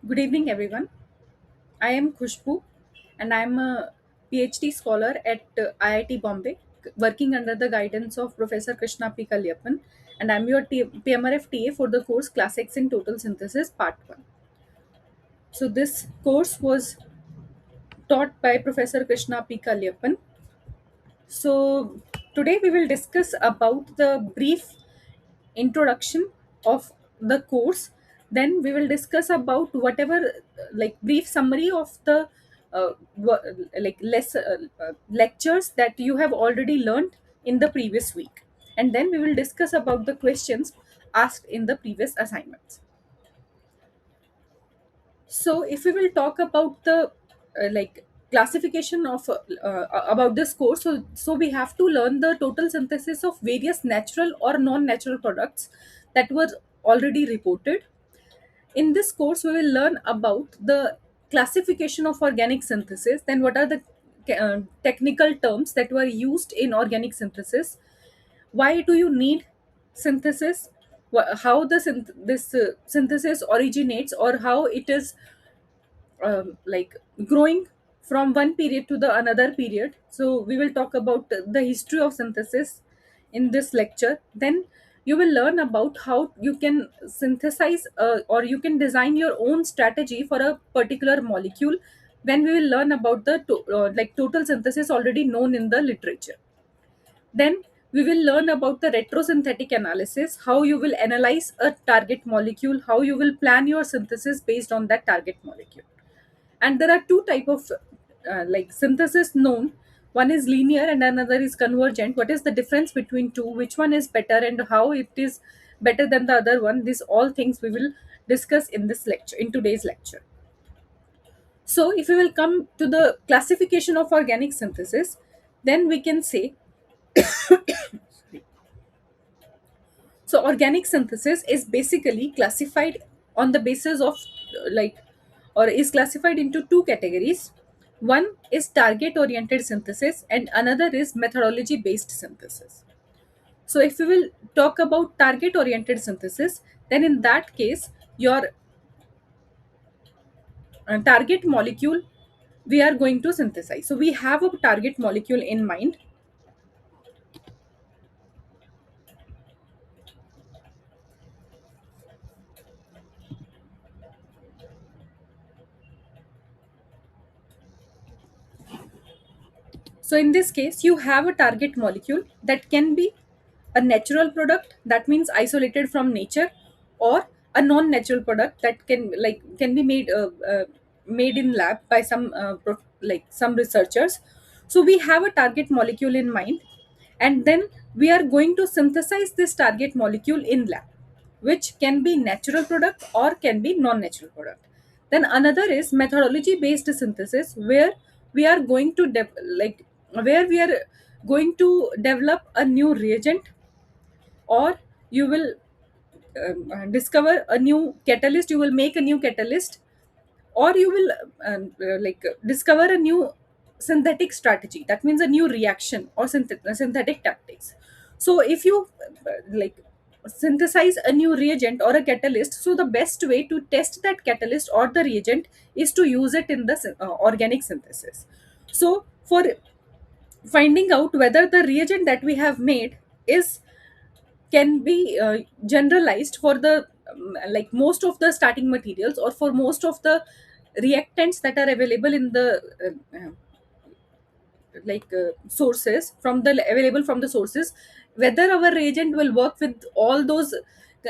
Good evening, everyone. I am Khushbu, and I am a PhD scholar at IIT Bombay, working under the guidance of Professor Krishna P. Kalyappan, and I am your PMRF TA for the course Classics in Total Synthesis Part 1. So, this course was taught by Professor Krishna P. Kalyappan. So, today we will discuss about the brief introduction of the course. Then we will discuss about whatever brief summary of the lectures that you have already learned in the previous week, and then we will discuss about the questions asked in the previous assignments. So if we will talk about the classification of about this course, so we have to learn the total synthesis of various natural or non-natural products that were already reported. In this course we will learn about the classification of organic synthesis, then what are the technical terms that were used in organic synthesis, why do you need synthesis, how this synthesis originates, or how it is growing from one period to the another period. So we will talk about the history of synthesis in this lecture. Then you will learn about how you can synthesize or you can design your own strategy for a particular molecule. Then we will learn about the total synthesis already known in the literature. Then we will learn about the retrosynthetic analysis, how you will analyze a target molecule, how you will plan your synthesis based on that target molecule. And there are two type of synthesis known. One is linear and another is convergent. What is the difference between two, which one is better, and how it is better than the other one? These all things we will discuss in this lecture, in today's lecture. So if we will come to the classification of organic synthesis, then we can say, so organic synthesis is basically classified on the basis of or is classified into two categories. One is target oriented synthesis and another is methodology based synthesis. So if we will talk about target oriented synthesis, then in that case your target molecule we are going to synthesize. So we have a target molecule in mind. So in this case, you have a target molecule that can be a natural product, that means isolated from nature, or a non-natural product that can be made in lab by some researchers. So we have a target molecule in mind, and then we are going to synthesize this target molecule in lab, which can be natural product or can be non-natural product. Then another is methodology based synthesis, where we are going to where we are going to develop a new reagent, or you will discover a new catalyst, you will make a new catalyst, or you will discover a new synthetic strategy, that means a new reaction or synthetic tactics. So if you synthesize a new reagent or a catalyst, so the best way to test that catalyst or the reagent is to use it in the organic synthesis. So for finding out whether the reagent that we have made is can be generalized for the most of the starting materials, or for most of the reactants that are available in the sources from the available from the sources, whether our reagent will work with all those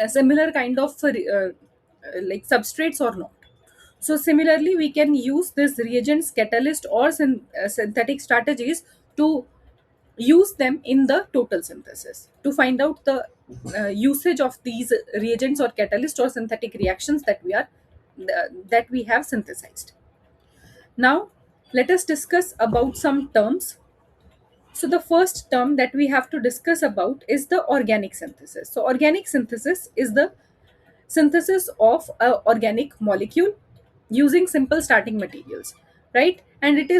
similar kind of substrates or not. So similarly we can use this reagents, catalyst, or synthetic strategies to use them in the total synthesis to find out the usage of these reagents or catalyst or synthetic reactions that we have synthesized. Now let us discuss about some terms. So the first term that we have to discuss about is the organic synthesis. So organic synthesis is the synthesis of an organic molecule using simple starting materials, right? And it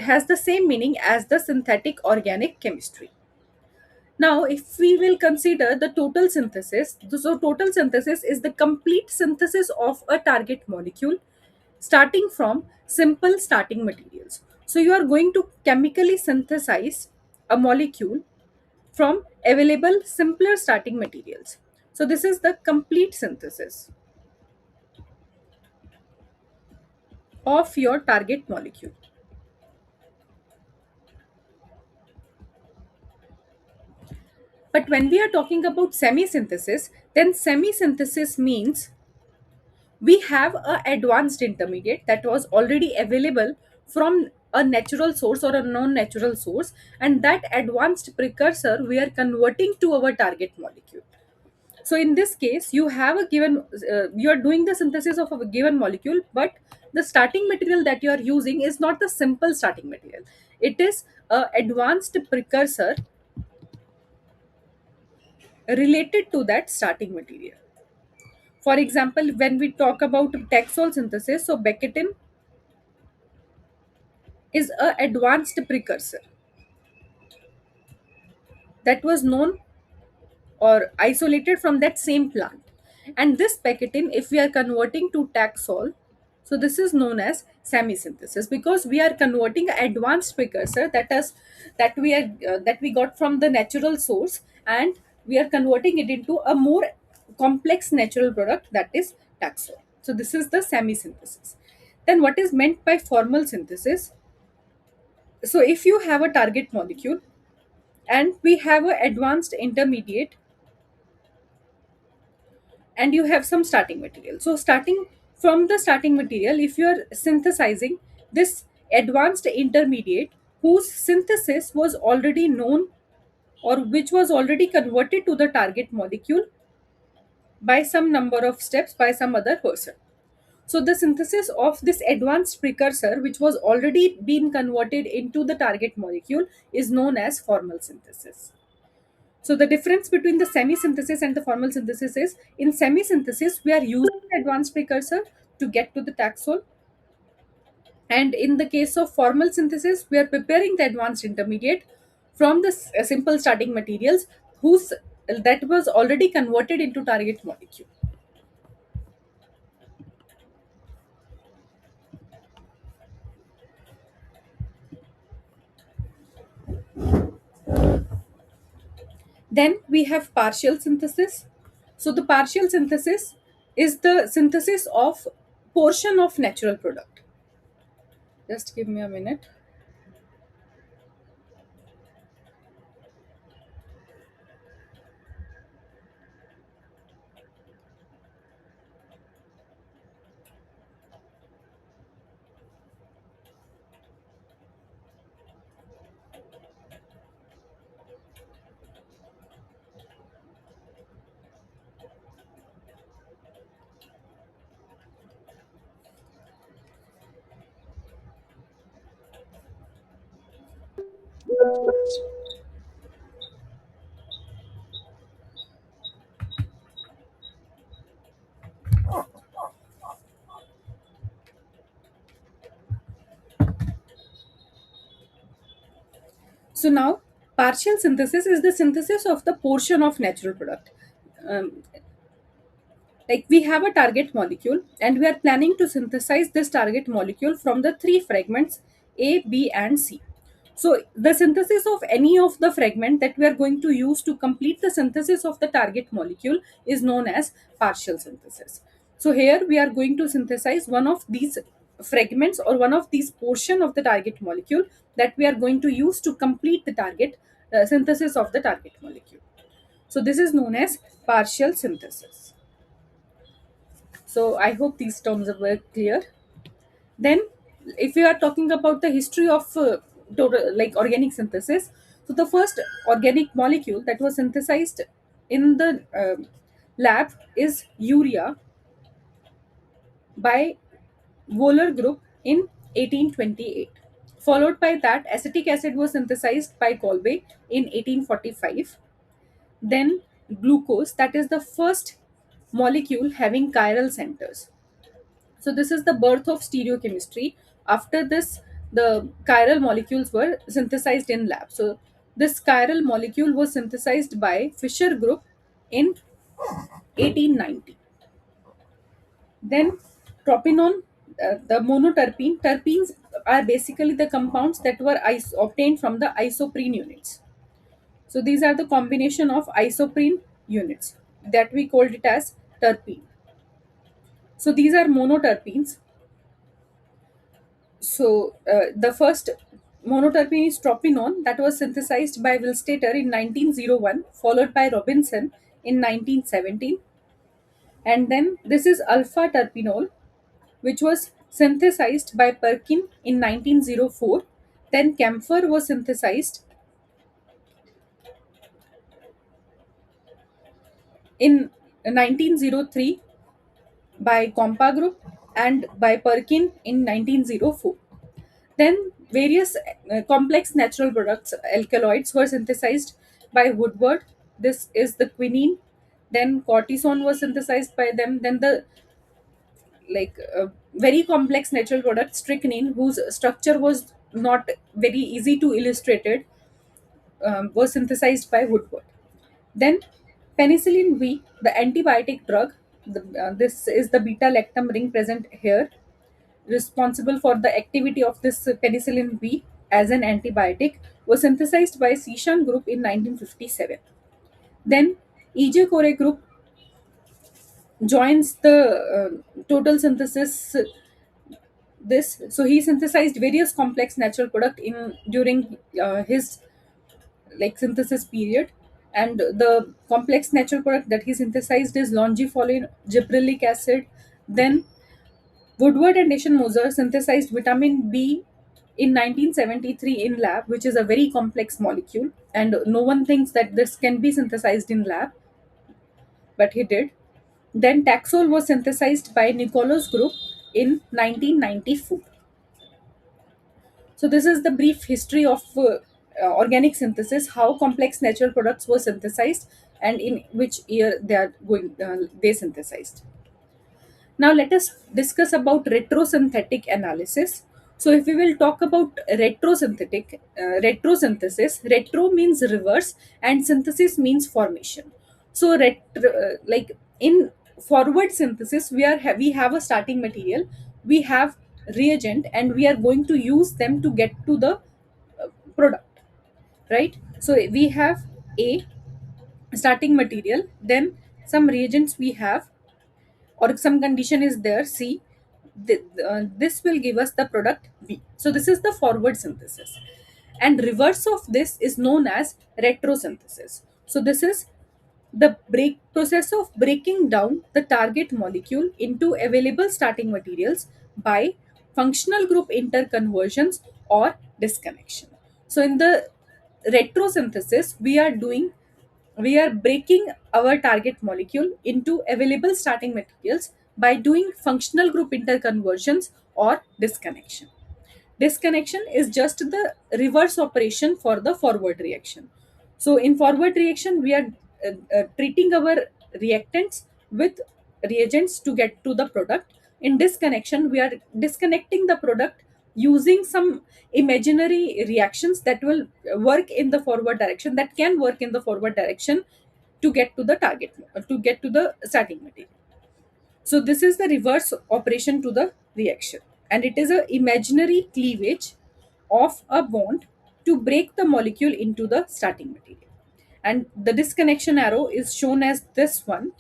has the same meaning as the synthetic organic chemistry. Now, if we will consider the total synthesis, so total synthesis is the complete synthesis of a target molecule starting from simple starting materials. So, you are going to chemically synthesize a molecule from available simpler starting materials. So, this is the complete synthesis of your target molecule. But when we are talking about semi synthesis, then semi synthesis means we have a advanced intermediate that was already available from a natural source or a non-natural source, and that advanced precursor we are converting to our target molecule. So in this case you have a given you are doing the synthesis of a given molecule, but the starting material that you are using is not the simple starting material. It is a advanced precursor related to that starting material. For example, when we talk about Taxol synthesis, so Becketin is a advanced precursor that was known or isolated from that same plant. And this pectin, if we are converting to Taxol, so this is known as semi-synthesis because we are converting an advanced precursor that we got from the natural source, and we are converting it into a more complex natural product, that is Taxol. So this is the semi-synthesis. Then what is meant by formal synthesis? So if you have a target molecule and we have an advanced intermediate and you have some starting material. So starting from the starting material, if you are synthesizing this advanced intermediate whose synthesis was already known or which was already converted to the target molecule by some number of steps by some other person. So the synthesis of this advanced precursor which was already been converted into the target molecule is known as formal synthesis. So the difference between the semi-synthesis and the formal synthesis is, in semi-synthesis we are using the advanced precursor to get to the Taxol, and in the case of formal synthesis we are preparing the advanced intermediate from the simple starting materials whose that was already converted into target molecule. Then we have partial synthesis. So the partial synthesis is the synthesis of portion of natural product. Just give me a minute. So now, partial synthesis is the synthesis of the portion of natural product. Um, like we have a target molecule and we are planning to synthesize this target molecule from the three fragments A, B, and C. So the synthesis of any of the fragment that we are going to use to complete the synthesis of the target molecule is known as partial synthesis. So here we are going to synthesize one of these fragments or one of these portion of the target molecule that we are going to use to complete the target synthesis of the target molecule. So this is known as partial synthesis. So I hope these terms are very clear. Then, if we are talking about the history of like organic synthesis, so the first organic molecule that was synthesized in the lab is urea by Wohler group in 1828. Followed by that, acetic acid was synthesized by Kolbe in 1845. Then glucose, that is the first molecule having chiral centers. So this is the birth of stereochemistry. After this, the chiral molecules were synthesized in lab. So This chiral molecule was synthesized by Fischer group in 1890. Then tropinone, the monoterpene. Terpenes are basically the compounds that were obtained from the isoprene units. So these are the combination of isoprene units that we called it as terpene. So these are monoterpenes. So the first monoterpene is tropinone, that was synthesized by Willstater in 1901, followed by Robinson in 1917. And then this is alpha terpinol, which was synthesized by Perkin in 1904. Then camphor was synthesized in 1903 by Compa group and by Perkin in 1904. Then various complex natural products, alkaloids, were synthesized by Woodward. This is the quinine. Then cortisone was synthesized by them. Then the very complex natural product strychnine, whose structure was not very easy to illustrate it, was synthesized by Woodward. Then penicillin V, the antibiotic drug, this is the beta lactam ring present here, responsible for the activity of this penicillin V as an antibiotic, was synthesized by Sishan group in 1957. Then E.J. Corey group joins the total synthesis this. So he synthesized various complex natural product in during his synthesis period, and the complex natural product that he synthesized is longiflorine, gibberellic acid. Then Woodward and Moser synthesized vitamin B in 1973 in lab, which is a very complex molecule, and no one thinks that this can be synthesized in lab, but he did. Then Taxol was synthesized by Nicholas group in 1994. So this is the brief history of organic synthesis, how complex natural products were synthesized, and in which year they synthesized. Now let us discuss about retrosynthetic analysis. So if we will talk about retrosynthesis, retro means reverse and synthesis means formation. So in forward synthesis, we have a starting material, we have reagent, and we are going to use them to get to the product, right? So we have a starting material, then some reagents we have, or some condition is there, C, this will give us the product B. So this is the forward synthesis. And reverse of this is known as retrosynthesis. So this is the break process of breaking down the target molecule into available starting materials by functional group interconversions or disconnection. So in the retrosynthesis, we are breaking our target molecule into available starting materials by doing functional group interconversions or disconnection. Disconnection is just the reverse operation for the forward reaction. So in forward reaction, we are treating our reactants with reagents to get to the product. In disconnection, we are disconnecting the product using some imaginary reactions that will work in the forward direction, that can work in the forward direction to get to the target, to get to the starting material. So this is the reverse operation to the reaction, and it is a imaginary cleavage of a bond to break the molecule into the starting material. And the disconnection arrow is shown as this one,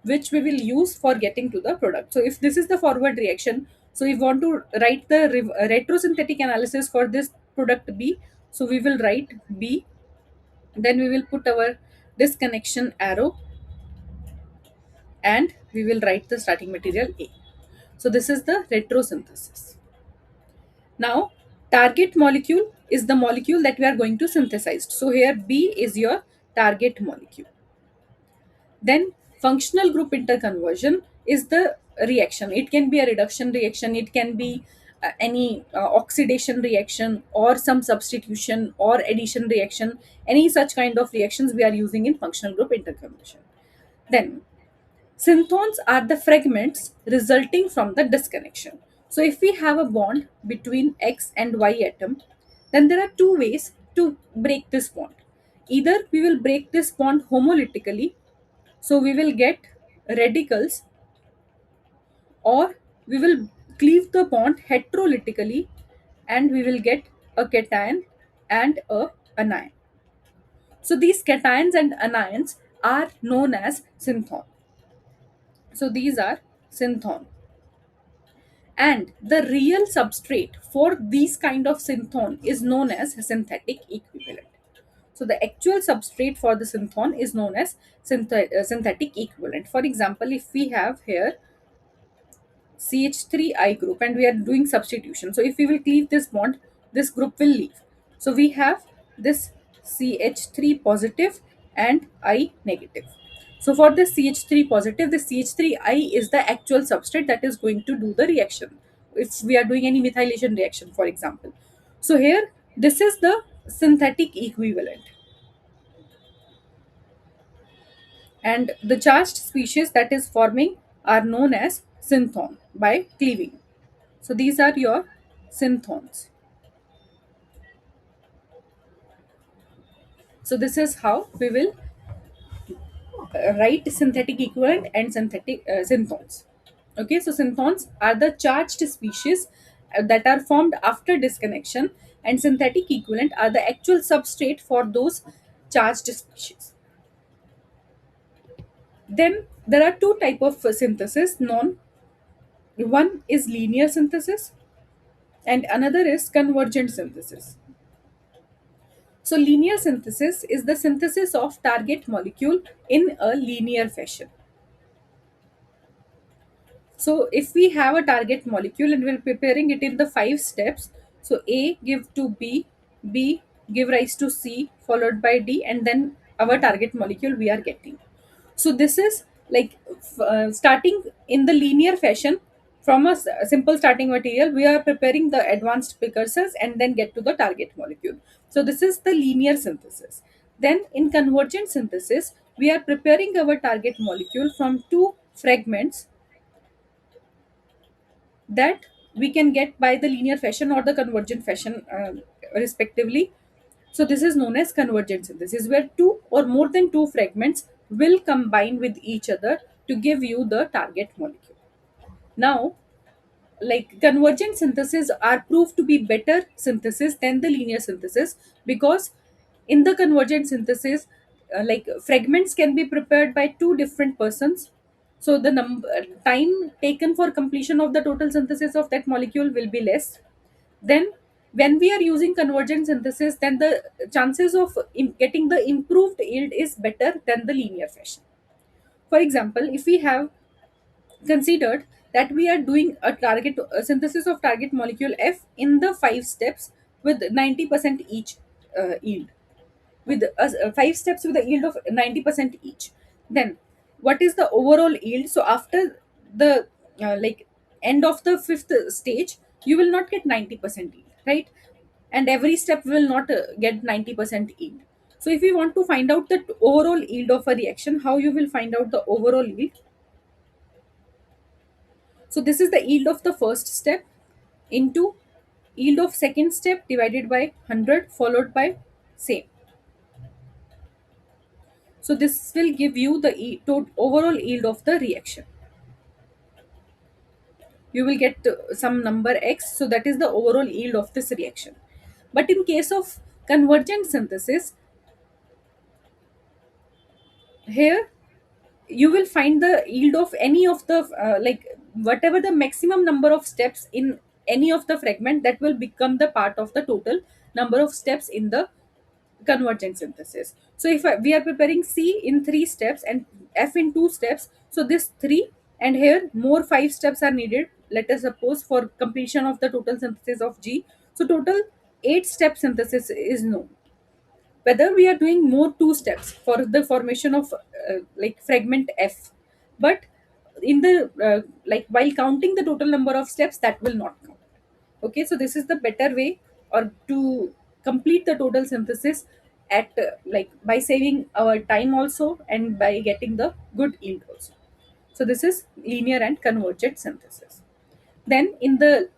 which we will use for getting to the product. So if this is the forward reaction, so we want to write the retrosynthetic analysis for this product B. So we will write B, then we will put our disconnection arrow, and we will write the starting material A. So this is the retrosynthesis. Now, target molecule is the molecule that we are going to synthesize. So here B is your target molecule. Then functional group interconversion is the reaction. It can be a reduction reaction, it can be any oxidation reaction, or some substitution or addition reaction. Any such kind of reactions we are using in functional group interconversion. Then synthons are the fragments resulting from the disconnection. So if we have a bond between X and Y atom, then there are two ways to break this bond. Either we will break this bond homolytically, so we will get radicals, or we will cleave the bond heterolytically and we will get a cation and a anion. So these cations and anions are known as synthon. So these are synthon. And the real substrate for these kind of synthon is known as synthetic equivalent. So the actual substrate for the synthon is known as synthetic equivalent. For example, if we have here CH3I group and we are doing substitution. So if we will cleave this bond, this group will leave. So we have this CH3 positive and I negative. So for this CH3 positive, the CH3I is the actual substrate that is going to do the reaction. If we are doing any methylation reaction, for example. So here, this is the synthetic equivalent. And the charged species that is forming are known as synthon by cleaving. So these are your synthons. So this is how we will write synthetic equivalent and synthetic synthons. Okay, so synthons are the charged species that are formed after disconnection, and synthetic equivalent are the actual substrate for those charged species. Then there are two type of synthesis known. One is linear synthesis and another is convergent synthesis. So, linear synthesis is the synthesis of target molecule in a linear fashion. So, if we have a target molecule and we're preparing it in the five steps, so A give to B give rise to C, followed by D, and then our target molecule we are getting. So this is like starting in the linear fashion from a simple starting material. We are preparing the advanced precursors and then get to the target molecule. So this is the linear synthesis. Then in convergent synthesis, we are preparing our target molecule from two fragments that we can get by the linear fashion or the convergent fashion, respectively. So this is known as convergent synthesis, where two or more than two fragments will combine with each other to give you the target molecule. Now, like convergent synthesis are proved to be better synthesis than the linear synthesis, because in the convergent synthesis, like fragments can be prepared by two different persons. So the time taken for completion of the total synthesis of that molecule will be less. Then when we are using convergent synthesis, then the chances of getting the improved yield is better than the linear fashion. For example, if we have considered that we are doing a synthesis of target molecule F in the five steps with 90% each yield, with five steps with a yield of 90% each, then what is the overall yield? So after the like end of the fifth stage, you will not get 90% yield, right? And every step will not get 90% yield. So if we want to find out the overall yield of a reaction, how you will find out the overall yield? So this is the yield of the first step into yield of second step divided by 100, followed by same. So this will give you the overall yield of the reaction. You will get some number x, so that is the overall yield of this reaction. But in case of convergent synthesis, here you will find the yield of any of the like whatever the maximum number of steps in any of the fragment, that will become the part of the total number of steps in the convergent synthesis. So if we are preparing C in three steps and F in two steps, so this three, and here more five steps are needed, let us suppose, for completion of the total synthesis of G. So total eight step synthesis is known. Whether we are doing more two steps for the formation of like fragment F, but in the like while counting the total number of steps, that will not count. Okay, so this is the better way or to complete the total synthesis at like by saving our time also and by getting the good yield also. So this is linear and convergent synthesis. Then in the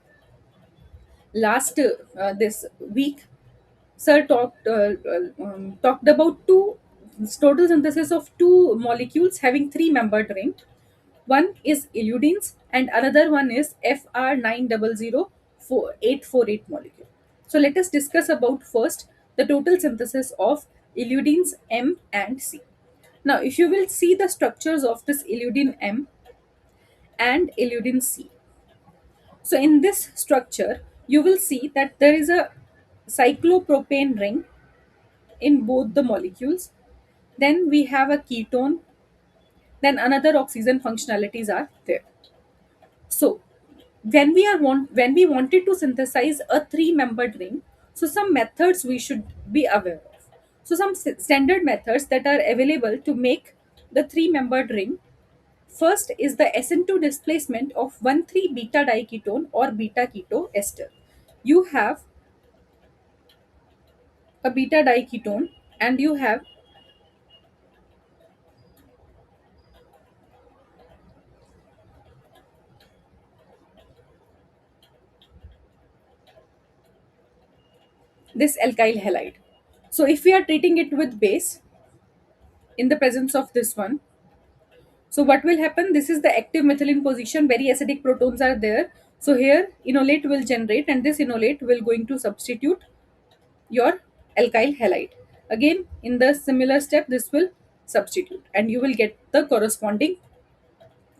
last this week, Sir talked about two total synthesis of two molecules having three membered ring. One is illudines and another one is Fr900848 molecule. So let us discuss about first the total synthesis of illudines M and C. Now, if you will see the structures of this illudine M and illudine C, so in this structure, you will see that there is a cyclopropane ring in both the molecules. Then we have a ketone. Then another oxygen functionalities are there. So when we wanted to synthesize a three-membered ring, so some methods we should be aware of. So some standard methods that are available to make the three-membered ring. First is the SN2 displacement of 1,3 beta diketone or beta keto ester. You have a beta diketone and you have this alkyl halide. So if we are treating it with base in the presence of this one, so what will happen? This is the active methylene position, very acidic protons are there. So here enolate will generate and this enolate will going to substitute your alkyl halide. Again in the similar step this will substitute and you will get the corresponding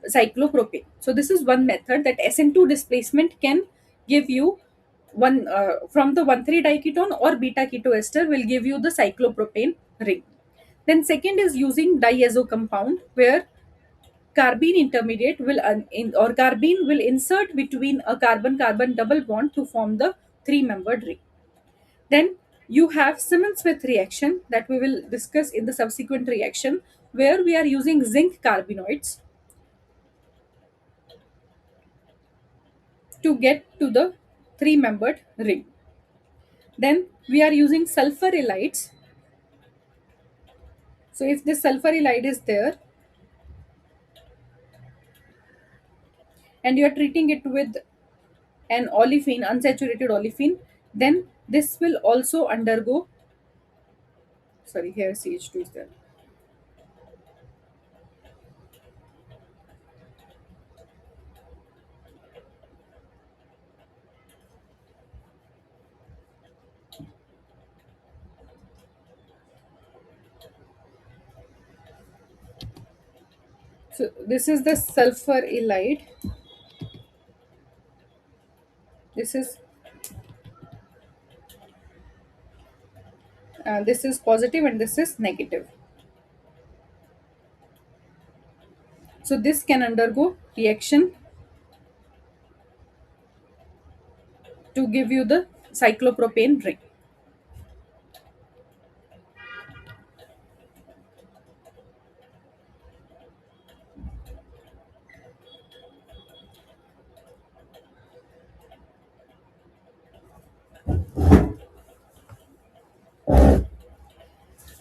cyclopropane. So this is one method that SN2 displacement can give you one from the 1,3 diketone or beta keto ester will give you the cyclopropane ring. Then second is using diazo compound where carbene intermediate will or carbene will insert between a carbon carbon double bond to form the three membered ring. Then you have Simmons Smith reaction that we will discuss in the subsequent reaction where we are using zinc carbenoids to get to the three membered ring. Then we are using sulfur halides. So if this sulfur halide is there and you are treating it with an olefin, unsaturated olefin, then this will also undergo, sorry, here CH2 is there. So this is the sulfur halide. This is positive and this is negative. So this can undergo reaction to give you the cyclopropane ring.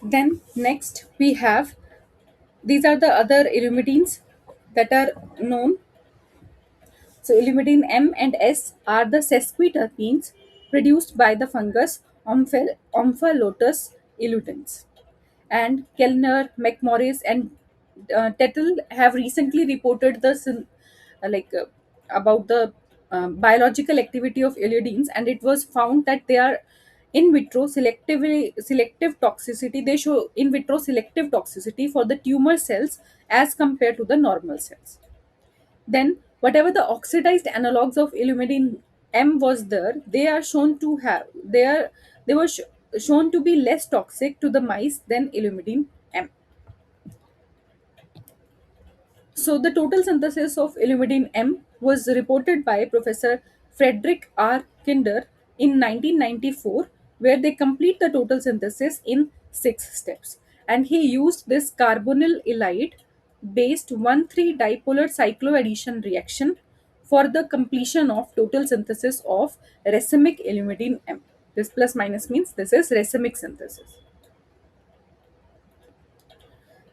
Then next we have, these are the other illumidines that are known. So illumidine M and S are the sesquiterpenes produced by the fungus Omphalotus illudens. And Kellner, McMorris, and Tettel have recently reported about the biological activity of illudines, and it was found that they are in vitro selective toxicity. They show in vitro selective toxicity for the tumor cells as compared to the normal cells. Then, whatever the oxidized analogs of illumidine M was there, they were shown to be less toxic to the mice than illumidine M. So, the total synthesis of illumidine M was reported by Professor Frederick R. Kinder in 1994, where they complete the total synthesis in 6 steps. And he used this carbonyl halide based 1,3 dipolar cycloaddition reaction for the completion of total synthesis of racemic illumidine M. This plus minus means this is racemic synthesis.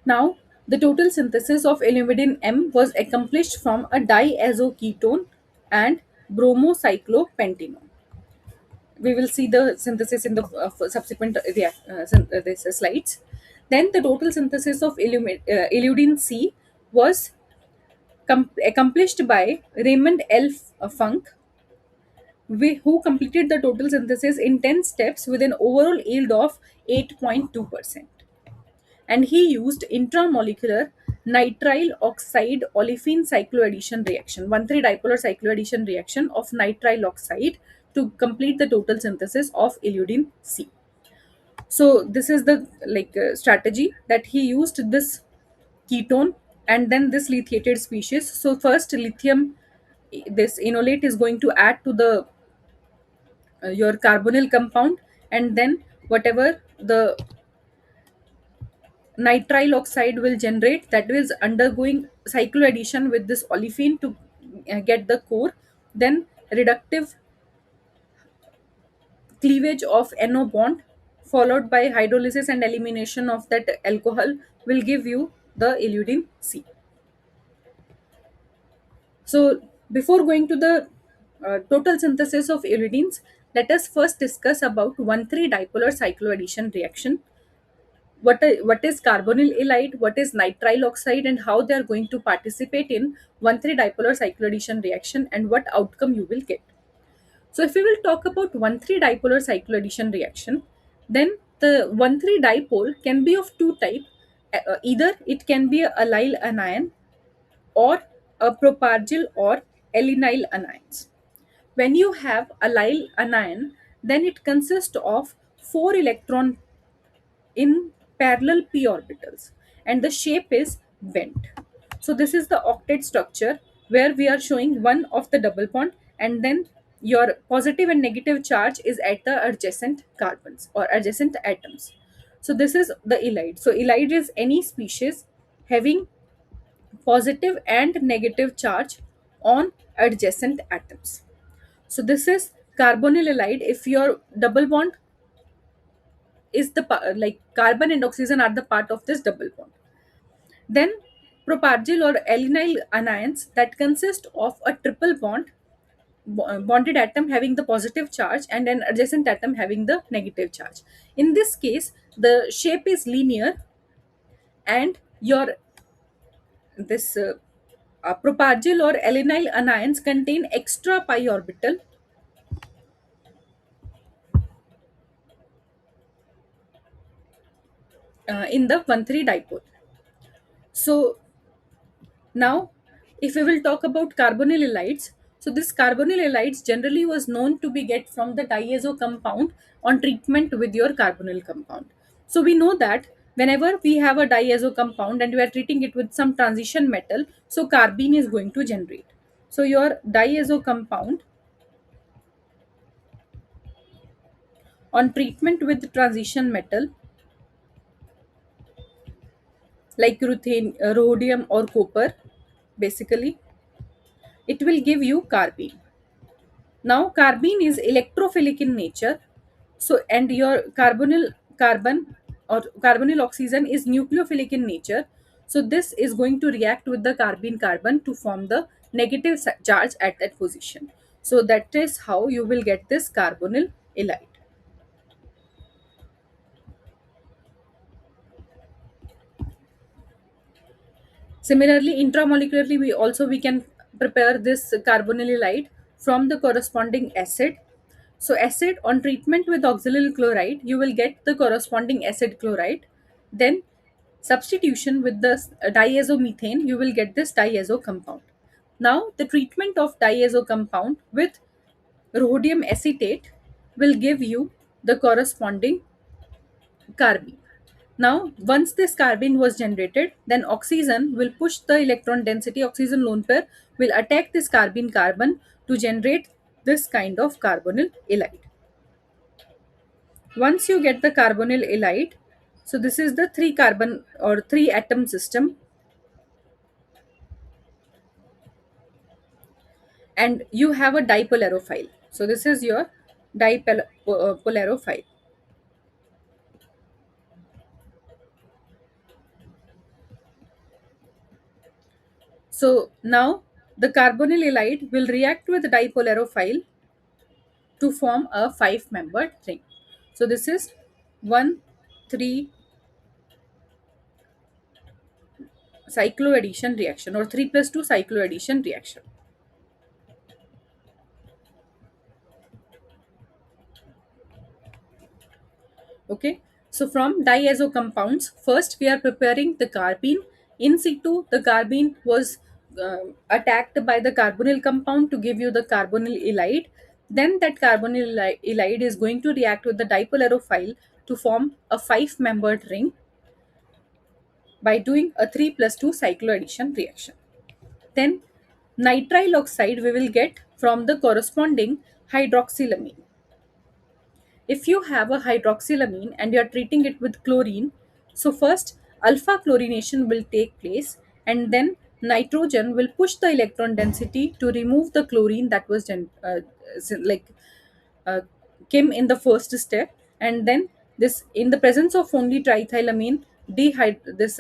Now, the total synthesis of illumidine M was accomplished from a diazoketone and bromocyclopentene. we will see the synthesis in the subsequent this, slides. Then the total synthesis of illudin C was accomplished by Raymond L. Funk, who completed the total synthesis in 10 steps with an overall yield of 8.2%. And he used intramolecular nitrile oxide olefin cycloaddition reaction, 1,3 dipolar cycloaddition reaction of nitrile oxide to complete the total synthesis of illudin C. So this is the strategy that he used, this ketone and then this lithiated species. So first lithium, this enolate is going to add to the your carbonyl compound, and then whatever the nitrile oxide will generate, that is undergoing cycloaddition with this olefin to get the core. Then reductive cleavage of NO bond followed by hydrolysis and elimination of that alcohol will give you the illudin C. So before going to the total synthesis of illudins, let us first discuss about 1,3 dipolar cycloaddition reaction. What is carbonyl halide, what is nitrile oxide, and how they are going to participate in 1,3 dipolar cycloaddition reaction, and what outcome you will get. So if we will talk about 1,3 dipolar cycloaddition reaction, then the 1,3 dipole can be of two type. Either it can be a allyl anion or a propargyl or allynyl anions. When you have allyl anion, then it consists of 4 electron in parallel p orbitals, and the shape is bent. So this is the octet structure where we are showing one of the double bond, and then your positive and negative charge is at the adjacent carbons or adjacent atoms. So this is the ylide. So ylide is any species having positive and negative charge on adjacent atoms. So this is carbonyl halide. If your double bond is the carbon and oxygen are the part of this double bond. Then propargyl or allynyl anions that consist of a triple bond, bonded atom having the positive charge and an adjacent atom having the negative charge. In this case, the shape is linear, and your this propargyl or allynyl anions contain extra pi orbital in the 1,3 dipole. So now, if we will talk about carbonyl halides, so this carbonyl halides generally was known to be get from the diazo compound on treatment with your carbonyl compound. So we know that whenever we have a diazo compound and we are treating it with some transition metal, so carbene is going to generate. So your diazo compound on treatment with transition metal like ruthane, rhodium or copper, basically it will give you carbene. Now, carbene is electrophilic in nature. So, and your carbonyl carbon or carbonyl oxygen is nucleophilic in nature. So, this is going to react with the carbene carbon to form the negative charge at that position. So, that is how you will get this carbonyl halide. Similarly, intramolecularly, we can prepare this carbonyl halide from the corresponding acid. So acid on treatment with oxalyl chloride, you will get the corresponding acid chloride. Then substitution with the diazomethane, you will get this diazo compound. Now the treatment of diazo compound with rhodium acetate will give you the corresponding carbene. Now, once this carbene was generated, then oxygen will push the electron density, oxygen lone pair will attack this carbene carbon to generate this kind of carbonyl halide. Once you get the carbonyl halide, so this is the three carbon or three atom system, and you have a dipolarophile. So this is your dipolarophile. So now the carbonyl halide will react with dipolarophile to form a five membered ring. So this is 1 3 cycloaddition reaction, or 3 plus 2 cycloaddition reaction. Okay, so from diazo compounds, first we are preparing the carbene. In situ, the carbene was attacked by the carbonyl compound to give you the carbonyl ylide. Then that carbonyl ylide is going to react with the dipole aerophile to form a five membered ring by doing a 3 plus 2 cycloaddition reaction. Then nitrile oxide we will get from the corresponding hydroxylamine. If you have a hydroxylamine and you are treating it with chlorine, so first alpha chlorination will take place, and then nitrogen will push the electron density to remove the chlorine that was like uh, came in the first step, and then this, in the presence of only triethylamine, this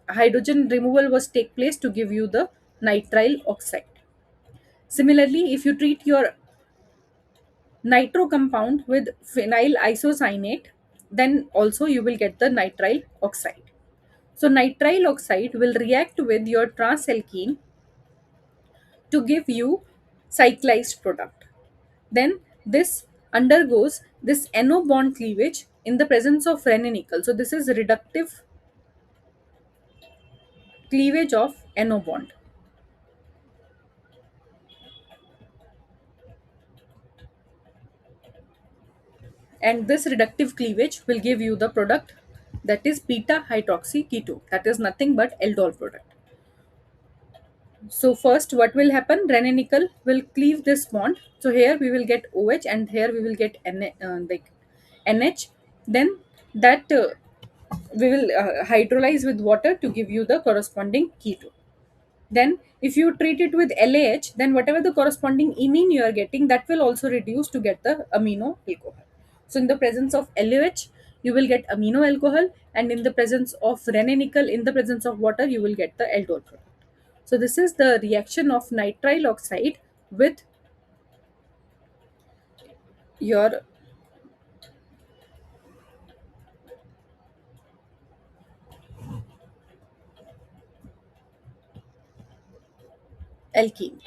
hydrogen removal was take place to give you the nitrile oxide. Similarly, if you treat your nitro compound with phenyl isocyanate, then also you will get the nitrile oxide. So nitrile oxide will react with your transalkene to give you cyclized product. Then this undergoes this NO bond cleavage in the presence of nickel. So this is reductive cleavage of NO bond, and this reductive cleavage will give you the product that is beta hydroxy ketone, that is nothing but aldol product. So first what will happen, nickel will cleave this bond. So here we will get OH and here we will get like NH. Then that we will hydrolyze with water to give you the corresponding ketone. Then if you treat it with LAH, then whatever the corresponding imine you are getting, that will also reduce to get the amino alcohol. So in the presence of LAH, you will get amino alcohol, and in the presence of nickel, in the presence of water, you will get the aldol product. So this is the reaction of nitrile oxide with your alkene.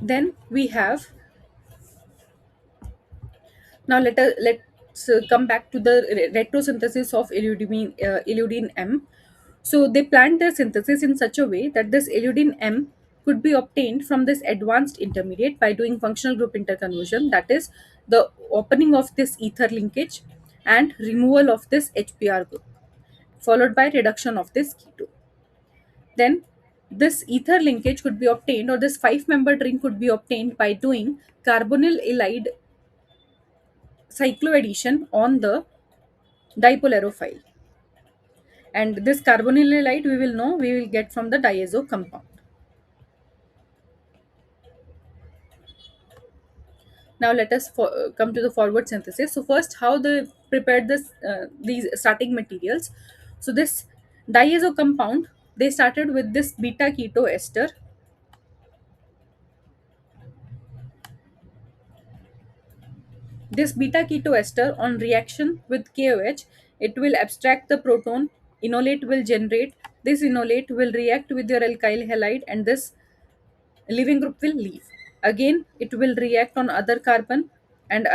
Then we have, now let's come back to the retrosynthesis of illudine M. So they planned their synthesis in such a way that this illudine M could be obtained from this advanced intermediate by doing functional group interconversion, that is the opening of this ether linkage and removal of this HPR group, followed by reduction of this ketone. Then this ether linkage could be obtained, or this five membered ring could be obtained by doing carbonyl ylide cycloaddition on the dipole aerophile. And this carbonyl ylide we will know we will get from the diazo compound. Now let us come to the forward synthesis. So first, how they prepared this these starting materials. So this diazo compound, they started with this beta keto ester. This beta keto ester, on reaction with KOH, it will abstract the proton. Enolate will generate. This enolate will react with your alkyl halide, and this leaving group will leave. Again, it will react on other carbon, and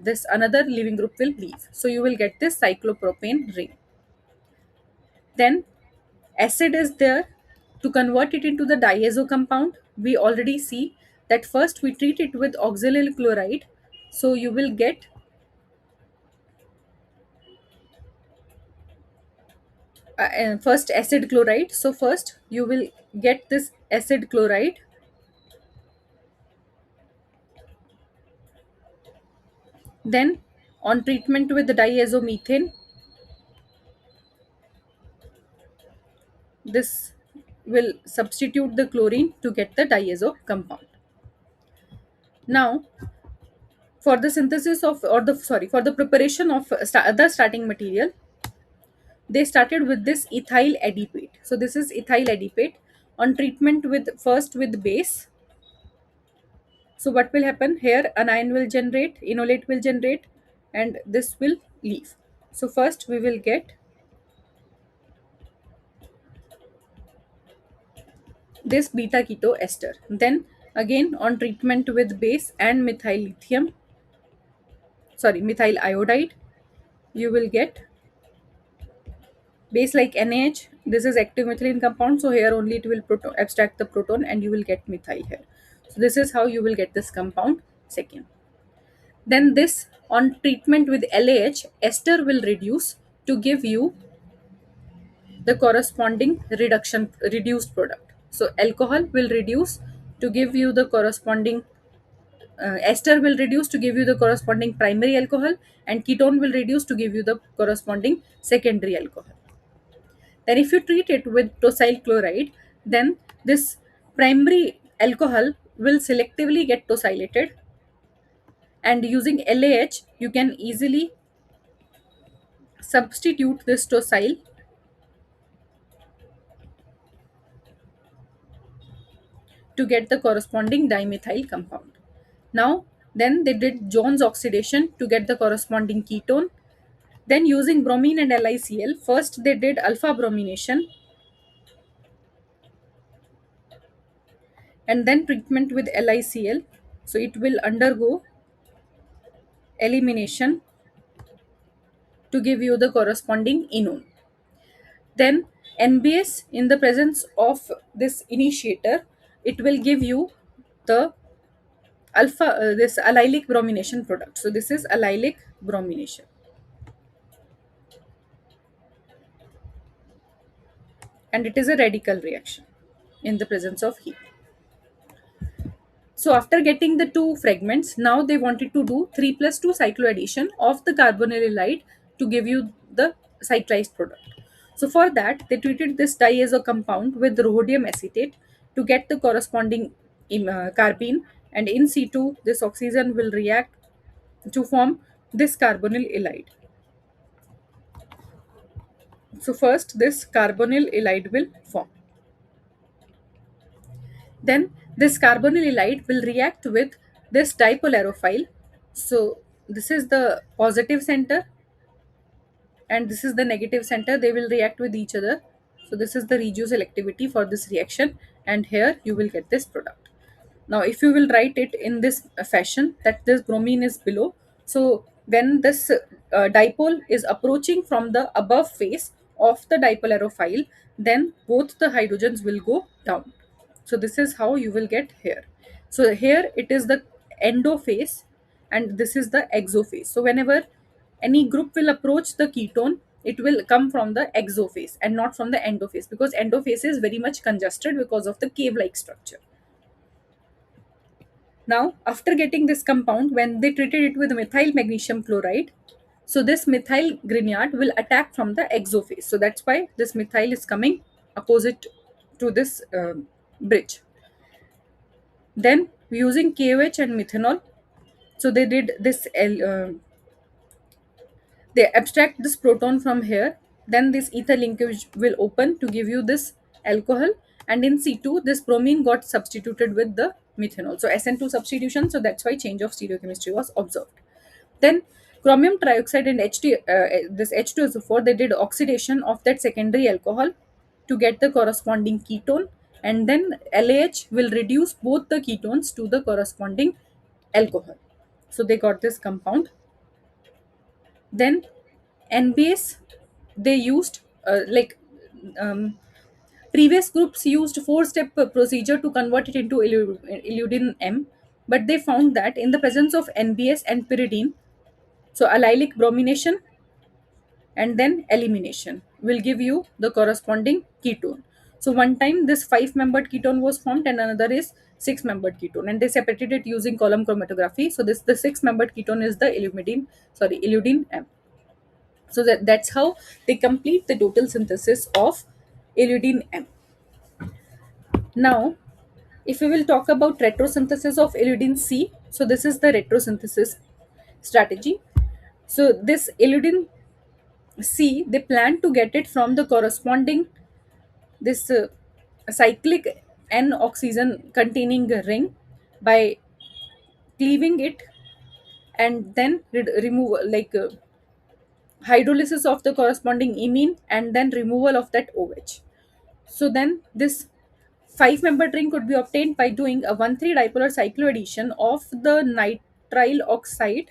this another leaving group will leave. So you will get this cyclopropane ring. Then acid is there to convert it into the diazo compound. We already see that first we treat it with oxalyl chloride. So you will get first acid chloride. So first you will get this acid chloride. Then on treatment with the diazomethane, this will substitute the chlorine to get the diazo compound. Now for the synthesis of, or the sorry, for the preparation of other starting material, they started with this ethyl adipate. So this is ethyl adipate. On treatment with first with base, So what will happen here? Anion will generate, enolate will generate, and this will leave. So first we will get this beta keto ester. Then again on treatment with base and methyl lithium, sorry, methyl iodide, you will get base like NaH. This is active methylene compound, so here only it will abstract the proton and you will get methyl here. So this is how you will get this compound second. Then this on treatment with LAH, ester will reduce to give you the corresponding reduced product. So alcohol will reduce to give you the corresponding ester will reduce to give you the corresponding primary alcohol, and ketone will reduce to give you the corresponding secondary alcohol. Then if you treat it with tosyl chloride, then this primary alcohol will selectively get tosylated, and using LAH you can easily substitute this tosyl to get the corresponding dimethyl compound. Now, then they did Jones oxidation to get the corresponding ketone. Then using bromine and LiCl, first they did alpha bromination and then treatment with LiCl. So it will undergo elimination to give you the corresponding enone. Then NBS in the presence of this initiator, it will give you the this allylic bromination product. So this is allylic bromination, and it is a radical reaction in the presence of heat. So after getting the two fragments, now they wanted to do 3 plus 2 cycloaddition of the carbonyl halide to give you the cyclized product. So for that, they treated this diazo compound with rhodium acetate to get the corresponding carbene, and in situ, this oxygen will react to form this carbonyl halide. So first, this carbonyl halide will form. Then this carbonyl halide will react with this dipolarophile. So this is the positive center and this is the negative center. They will react with each other. So this is the regioselectivity for this reaction, and here you will get this product. Now if you will write it in this fashion, that this bromine is below, so when this dipole is approaching from the above face of the dipolarophile, then both the hydrogens will go down. So this is how you will get here. So here it is the endophase and this is the exophase. So whenever any group will approach the ketone, it will come from the exophase and not from the endophase, because endophase is very much congested because of the cave like structure. Now, after getting this compound, when they treated it with methyl magnesium chloride, so this methyl grignard will attack from the exophase. So that's why this methyl is coming opposite to this bridge. Then using KOH and methanol, so they did this they abstract this proton from here, then this ether linkage will open to give you this alcohol, and in C2 this bromine got substituted with the methanol, so SN2 substitution, so that's why change of stereochemistry was observed. Then chromium trioxide and this H2SO4, they did oxidation of that secondary alcohol to get the corresponding ketone, and then LAH will reduce both the ketones to the corresponding alcohol, so they got this compound. Then NBase, they used um, previous groups used four-step procedure to convert it into illudin M, but they found that in the presence of NBS and pyridine, so allylic bromination and then elimination will give you the corresponding ketone. So one time this 5-membered ketone was formed and another is 6-membered ketone, and they separated it using column chromatography. So this the 6-membered ketone is the illudin M. So that's how they complete the total synthesis of illudin M. Now, if we will talk about retrosynthesis of illudin C, so this is the retrosynthesis strategy. So this illudin C, they plan to get it from the corresponding this cyclic N oxygen containing ring by cleaving it, and then remove, hydrolysis of the corresponding imine, and then removal of that OH. So then this five-member ring could be obtained by doing a 1,3 dipolar cycloaddition of the nitrile oxide,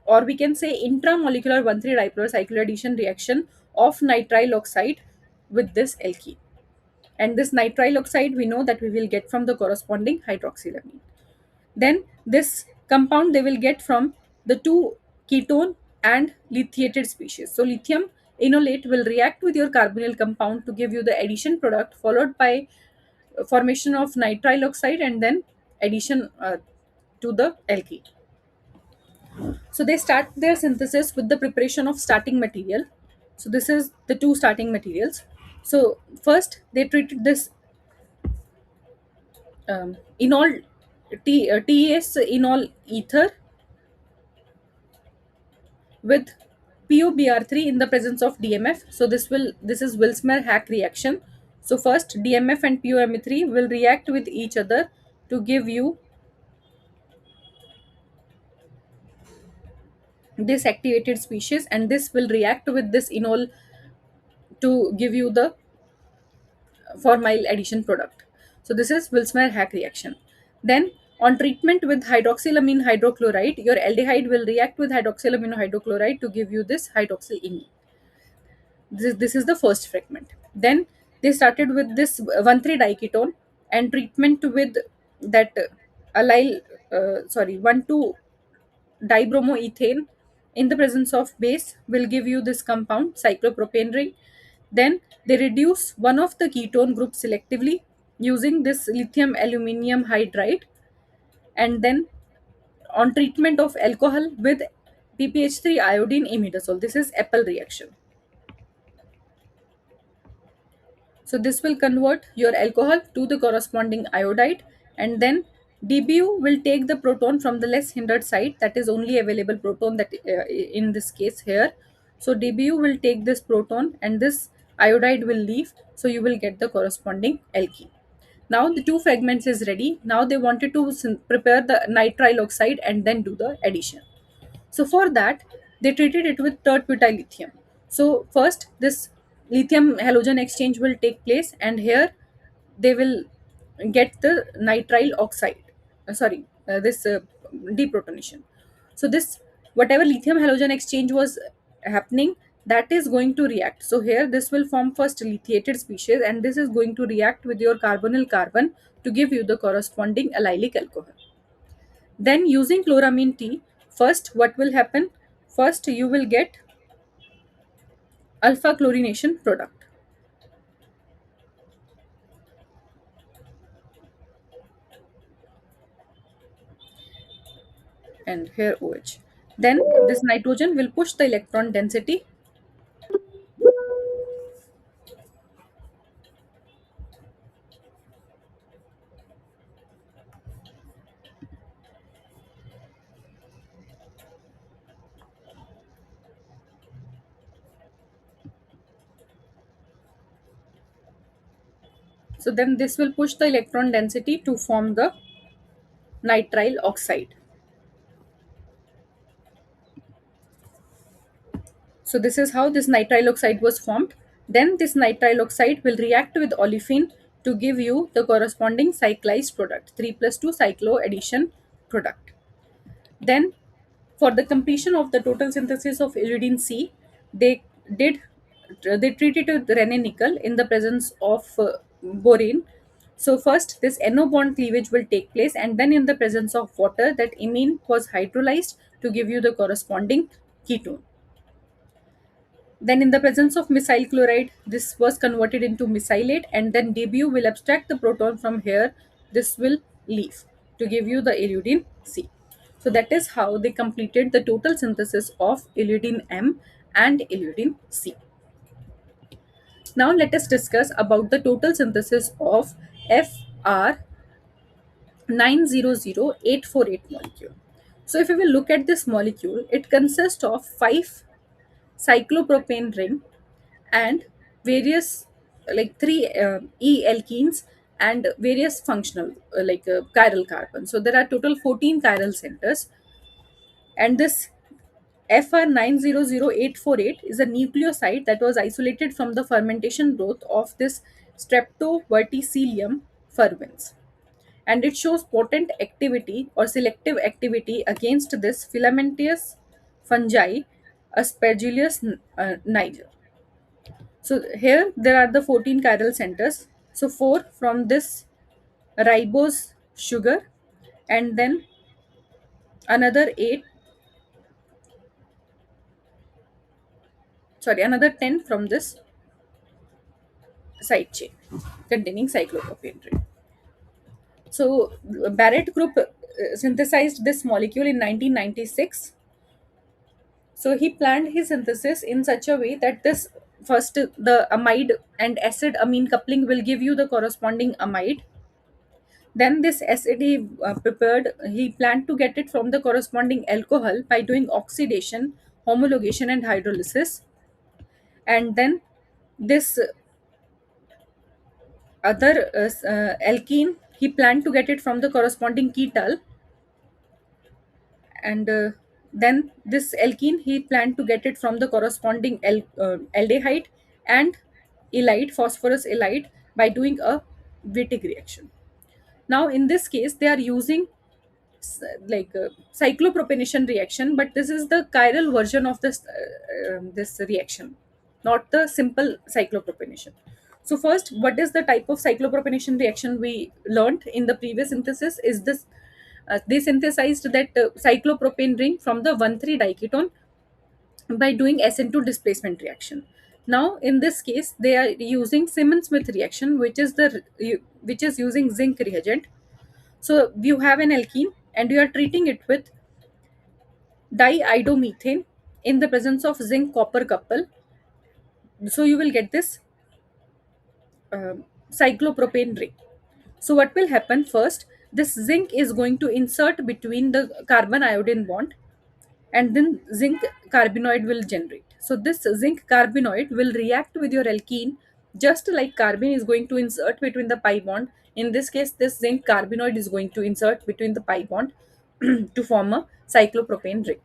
or we can say intramolecular 1,3 dipolar cycloaddition reaction of nitrile oxide with this alkene. And this nitrile oxide we know that we will get from the corresponding hydroxylamine. Then this compound they will get from the two ketone and lithiated species. So lithium enolate will react with your carbonyl compound to give you the addition product, followed by formation of nitrile oxide, and then addition to the alkene. So they start their synthesis with the preparation of starting material. So this is the two starting materials. So first they treated this enol TS enol ether with POBr3 in the presence of DMF. So this is Wilsmer-Hack reaction. So first DMF and POM3 will react with each other to give you this activated species, and this will react with this enol to give you the formyl addition product. So this is Wilsmer-Hack reaction. Then on treatment with hydroxylamine hydrochloride, your aldehyde will react with hydroxylamine hydrochloride to give you this hydroxylamine. This is the first fragment. Then they started with this 1,3 diketone, and treatment with that allyl, 1,2 dibromoethane in the presence of base will give you this compound cyclopropane ring. Then they reduce one of the ketone group selectively using this lithium aluminium hydride, and then on treatment of alcohol with PPH3 iodine imidazole. This is Apple reaction. So this will convert your alcohol to the corresponding iodide, and then DBU will take the proton from the less hindered side, that is only available proton that in this case here. So DBU will take this proton and this iodide will leave, so you will get the corresponding alkene. Now the two fragments is ready. Now they wanted to prepare the nitrile oxide and then do the addition. So for that, they treated it with tert-butyl lithium. So first, this lithium halogen exchange will take place, and here they will get the nitrile oxide. This deprotonation. So this whatever lithium halogen exchange was happening, that is going to react. So here this will form first lithiated species, and this is going to react with your carbonyl carbon to give you the corresponding allylic alcohol. Then using chloramine T, first what will happen? First you will get alpha chlorination product, and here OH. Then this nitrogen will push the electron density, so then this will push the electron density to form the nitrile oxide. So this is how this nitrile oxide was formed. Then this nitrile oxide will react with olefin to give you the corresponding cyclized product, 3 plus 2 cyclo addition product. Then for the completion of the total synthesis of illudine C, they did they treated it with Rene nickel in the presence of borane. So first this NO bond cleavage will take place, and then in the presence of water, that imine was hydrolyzed to give you the corresponding ketone. Then in the presence of methyl chloride, this was converted into mesylate, and then DBU will abstract the proton from here. This will leave to give you the illudine C. So that is how they completed the total synthesis of illudine M and illudine C. Now let us discuss about the total synthesis of FR 900848 molecule. So if we will look at this molecule, it consists of 5 cyclopropane ring and various, like 3 E alkenes and various functional chiral carbons. So there are total 14 chiral centers, and this FR900848 is a nucleoside that was isolated from the fermentation growth of this Streptoverticillium fervens, and it shows potent activity or selective activity against this filamentous fungi, Aspergillus niger. So here there are the 14 chiral centers. So four from this ribose sugar, and then another eight, sorry, another 10 from this side chain containing cyclopropane ring. So Barrett group synthesized this molecule in 1996. So he planned his synthesis in such a way that this first the amide and acid amine coupling will give you the corresponding amide. Then this acid he planned to get it from the corresponding alcohol by doing oxidation, homologation, and hydrolysis. And then this other alkene, he planned to get it from the corresponding ketal, and then this alkene he planned to get it from the corresponding aldehyde and ylide, phosphorus ylide, by doing a Wittig reaction. Now in this case they are using cyclopropanation reaction, but this is the chiral version of this reaction, not the simple cyclopropanation. So first, what is the type of cyclopropanation reaction we learned in the previous synthesis is this. They synthesized that cyclopropane ring from the 1,3 diketone by doing SN2 displacement reaction. Now in this case they are using Simmons-Smith reaction, which is using zinc reagent. So you have an alkene and you are treating it with diiodomethane in the presence of zinc copper couple. So you will get this cyclopropane ring. So what will happen first? This zinc is going to insert between the carbon iodine bond, and then zinc carbenoid will generate. So this zinc carbenoid will react with your alkene just like carbene is going to insert between the pi bond. In this case, this zinc carbenoid is going to insert between the pi bond to form a cyclopropane ring.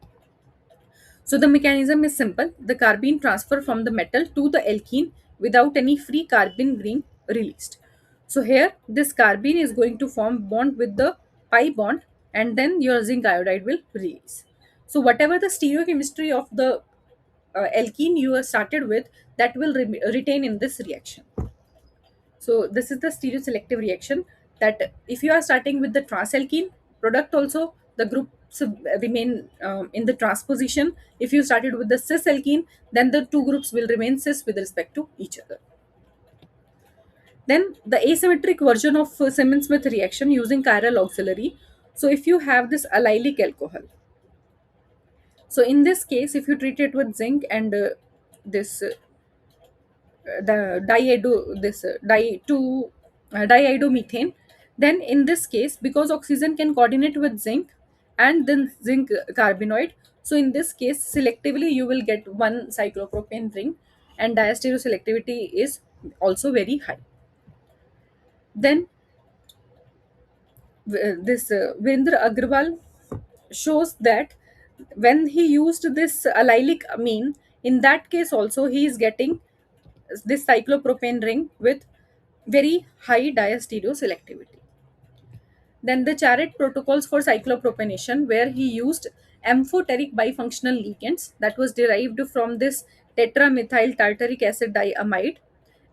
So the mechanism is simple. The carbene transfer from the metal to the alkene without any free carbene being released. So here this carbene is going to form bond with the pi bond, and then your zinc iodide will release. So whatever the stereochemistry of the alkene you have started with, that will retain in this reaction. So this is the stereoselective reaction, that if you are starting with the transalkene product also, the groups remain in the trans position. If you started with the cis alkene, then the two groups will remain cis with respect to each other. Then the asymmetric version of Simmons-Smith reaction using chiral auxiliary. So if you have this allylic alcohol, so in this case, if you treat it with zinc and this the diado this di to diiodomethane, then in this case, because oxygen can coordinate with zinc and then zinc carbenoid, so in this case selectively you will get one cyclopropane ring, and diastereoselectivity is also very high. Then this Virendra Agrawal shows that when he used this allylic amine, in that case also he is getting this cyclopropane ring with very high diastereoselectivity. Then the Charette protocols for cyclopropanation, where he used amphoteric bifunctional ligands that was derived from this tetramethyl tartaric acid diamide,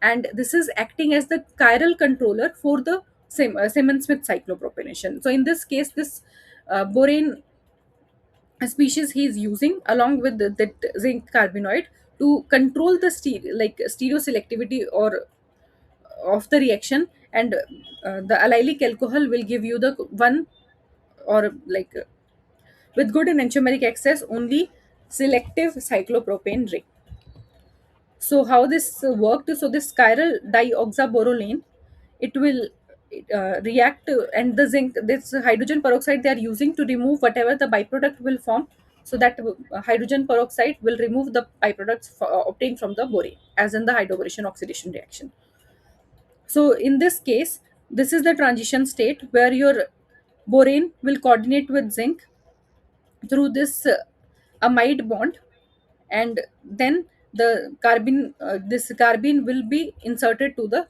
and this is acting as the chiral controller for the Simmons-Smith cyclopropanation. So in this case, this borane species he is using along with the zinc carbenoid to control the stereoselectivity or of the reaction, and the allylic alcohol will give you the one, or with good enantiomeric access, only selective cyclopropane ring. So how this worked? So this chiral dioxaborolane, it will react and the zinc, this hydrogen peroxide they are using to remove whatever the byproduct will form. So that hydrogen peroxide will remove the byproducts obtained from the borane, as in the hydroboration oxidation reaction. So in this case, This is the transition state where your borane will coordinate with zinc through this amide bond, and then the carbene this carbene will be inserted to the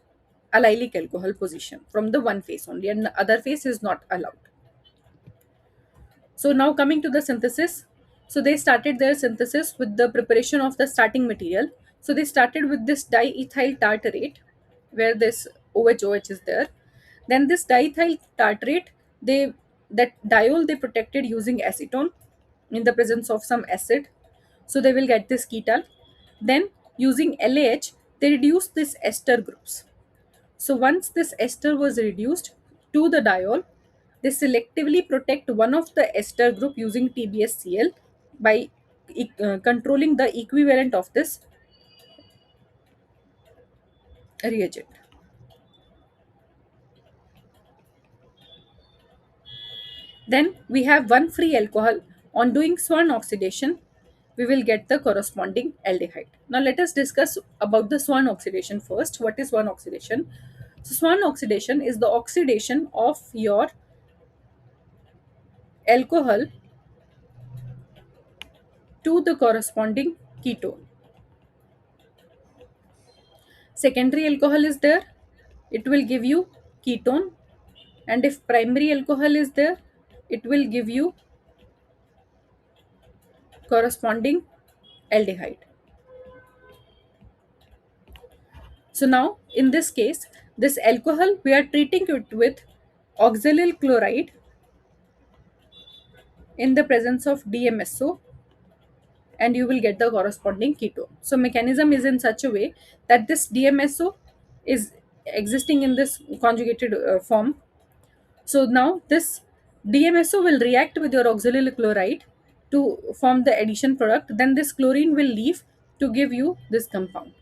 allylic alcohol position from the one phase only, and the other phase is not allowed. So now coming to the synthesis. So they started their synthesis with the preparation of the starting material. So they started with this diethyl tartarate, where this OH is there. Then this diethyl tartrate, they that diol they protected using acetone in the presence of some acid. So they will get this ketal. Then using LAH, they reduce this ester groups. So once this ester was reduced to the diol, they selectively protect one of the ester group using TBSCl by controlling the equivalent of this reagent. Then we have one free alcohol. On doing Swan oxidation, we will get the corresponding aldehyde. Now let us discuss about the Swan oxidation first. What is Swan oxidation? So Swan oxidation is the oxidation of your alcohol to the corresponding ketone. Secondary alcohol is there, it will give you ketone, and if primary alcohol is there, it will give you corresponding aldehyde. So now in this case, this alcohol we are treating it with oxalyl chloride in the presence of DMSO, and you will get the corresponding ketone. So mechanism is in such a way that this DMSO is existing in this conjugated form. So now this DMSO will react with your oxalyl chloride to form the addition product. Then this chlorine will leave to give you this compound.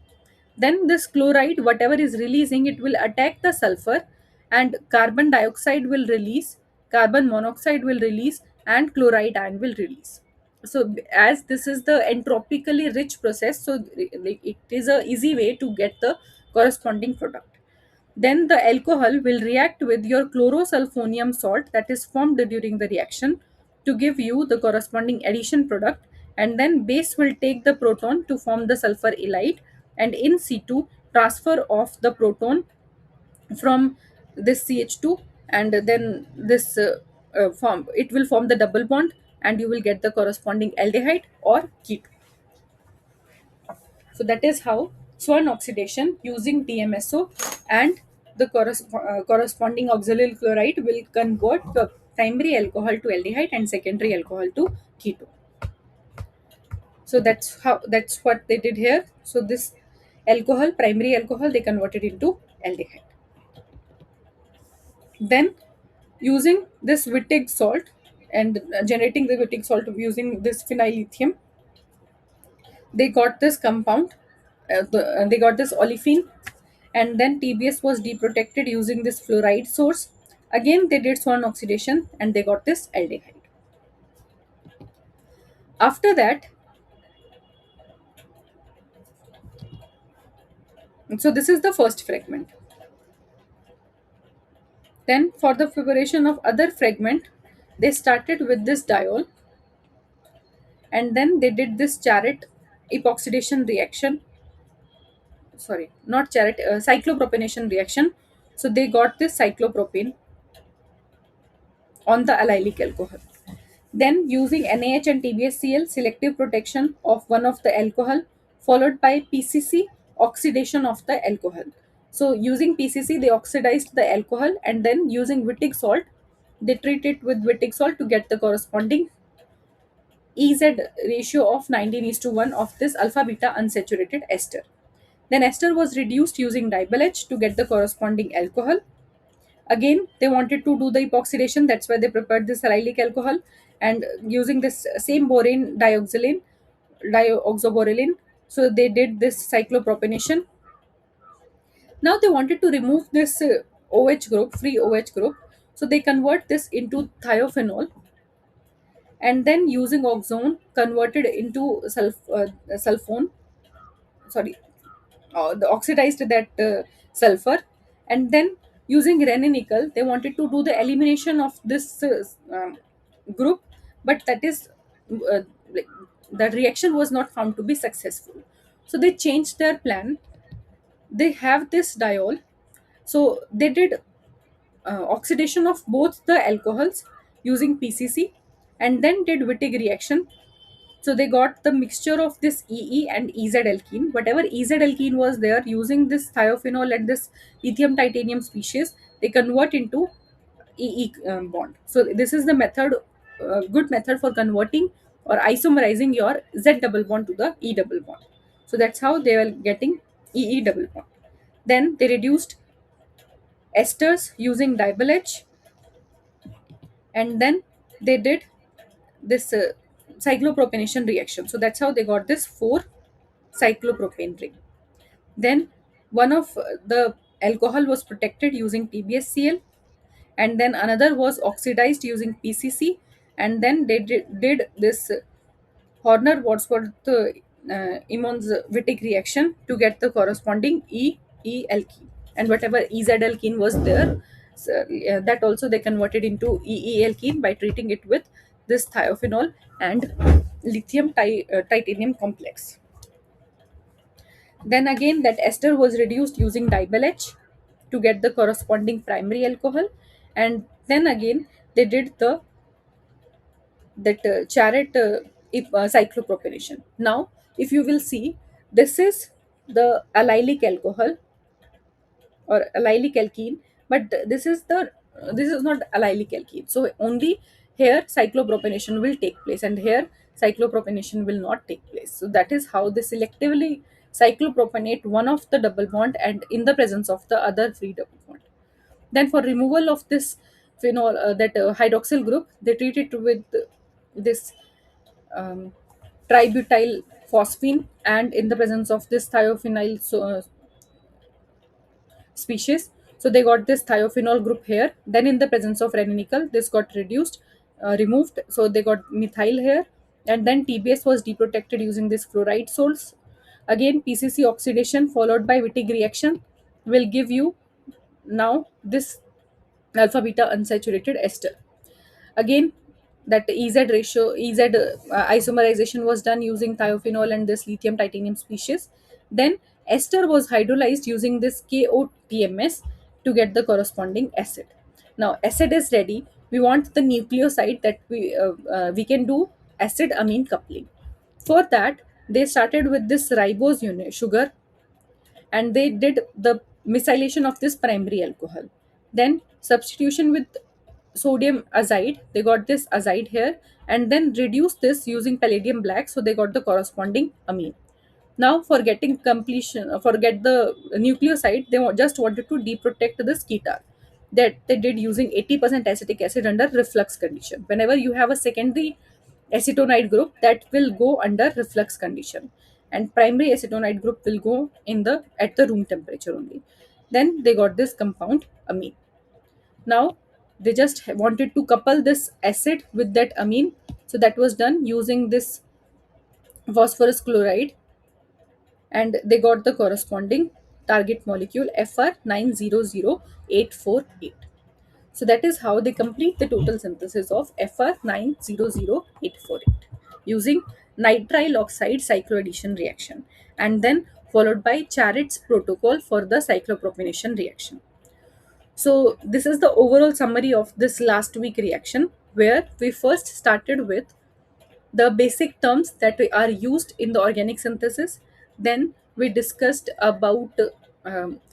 Then this chloride, whatever is releasing, it will attack the sulfur, and carbon dioxide will release, carbon monoxide will release, and chloride ion will release. So as this is the entropically rich process, so it is a easy way to get the corresponding product. Then the alcohol will react with your chlorosulfonium salt that is formed during the reaction to give you the corresponding addition product, and then base will take the proton to form the sulfur halide, and in situ transfer of the proton from this CH2, and then this form it will form the double bond, and you will get the corresponding aldehyde or ketone. So that is how Swan oxidation using DMSO and the corresponding oxalyl chloride will convert the primary alcohol to aldehyde and secondary alcohol to ketone. So that's what they did here. So this alcohol, primary alcohol, they converted into aldehyde. Then using this Wittig salt and generating the Wittig salt using this phenylethium, they got this compound, they got this olefin, and then TBS was deprotected using this fluoride source. Again they did Swan oxidation and they got this aldehyde. After that, so this is the first fragment. Then for the preparation of other fragment, they started with this diol, and then they did this Charette epoxidation reaction, sorry, not Charette, cyclopropionation reaction. So they got this cyclopropane on the allylic alcohol. Then using NaH and TBSCl, selective protection of one of the alcohol, followed by PCC, oxidation of the alcohol. So using PCC, they oxidized the alcohol, and then using Wittig salt, they treat it with Wittig salt to get the corresponding EZ ratio of 19 is to 1 of this alpha beta unsaturated ester. Then ester was reduced using Dibel-H to get the corresponding alcohol. Again they wanted to do the epoxidation, that's why they prepared this allylic alcohol, and using this same borane dioxoborylene, so they did this cyclopropionation. Now they wanted to remove this OH group, free OH group, so they convert this into thiophenol, and then using oxone converted into sulfone, sorry, the oxidized that sulfur, and then Using Ren and nickel, they wanted to do the elimination of this group, but that is like, the reaction was not found to be successful. So they changed their plan. They have this diol, so they did oxidation of both the alcohols using PCC, and then did Wittig reaction. So they got the mixture of this EE and EZ alkene. Whatever EZ alkene was there, using this thiophenol and this lithium titanium species, they convert into EE bond. So this is the method, good method for converting or isomerizing your Z double bond to the E double bond. So that's how they were getting EE double bond. Then they reduced esters using dibel H, and then they did this cyclopropanation reaction. So that's how they got this 4 cyclopropane ring. Then one of the alcohol was protected using TBSCl, and then another was oxidized using PCC, and then they did this Horner Wadsworth Emmons Wittig reaction to get the corresponding E alkene, and whatever EZ alkene was there, so, that also they converted into EE alkene by treating it with this thiophenol and lithium titanium complex. Then again, that ester was reduced using dibel H to get the corresponding primary alcohol, and then again they did the that Charet cyclopropionation. Now, if you will see, this is the allylic alcohol or allylic alkene, but this is not allylic alkene. So only here cyclopropionation will take place, and here cyclopropionation will not take place. So that is how they selectively cyclopropionate one of the double bond and in the presence of the other free double bond. Then for removal of this phenol, that hydroxyl group, they treat it with this um, tributyl phosphine, and in the presence of this thiophenyl species. So they got this thiophenol group here. Then in the presence of reninical, this got removed. So they got methyl here. And then TBS was deprotected using this fluoride salts. Again, PCC oxidation followed by Wittig reaction will give you now this alpha beta unsaturated ester. Again, that Ez isomerization was done using thiophenol and this lithium titanium species. Then ester was hydrolyzed using this KOTMS to get the corresponding acid. Now acid is ready. We want the nucleoside that we can do acid amine coupling. For that, they started with this ribose unit sugar, and they did the methylation of this primary alcohol. Then substitution with sodium azide, they got this azide here, and then reduced this using palladium black, so they got the corresponding amine. Now for getting completion, for get the nucleoside, they just wanted to deprotect this ketar, that they did using 80% acetic acid under reflux condition. Whenever you have a secondary acetonide group, that will go under reflux condition, and primary acetonide group will go in the at the room temperature only. Then they got this compound amine. Now they just wanted to couple this acid with that amine, so that was done using this phosphorus chloride, and they got the corresponding target molecule Fr900848. So that is how they complete the total synthesis of Fr900848 using nitrile oxide cycloaddition reaction, and then followed by Charet's protocol for the cyclopropionation reaction. So this is the overall summary of this last week reaction, where we first started with the basic terms that are used in the organic synthesis. Then we discussed about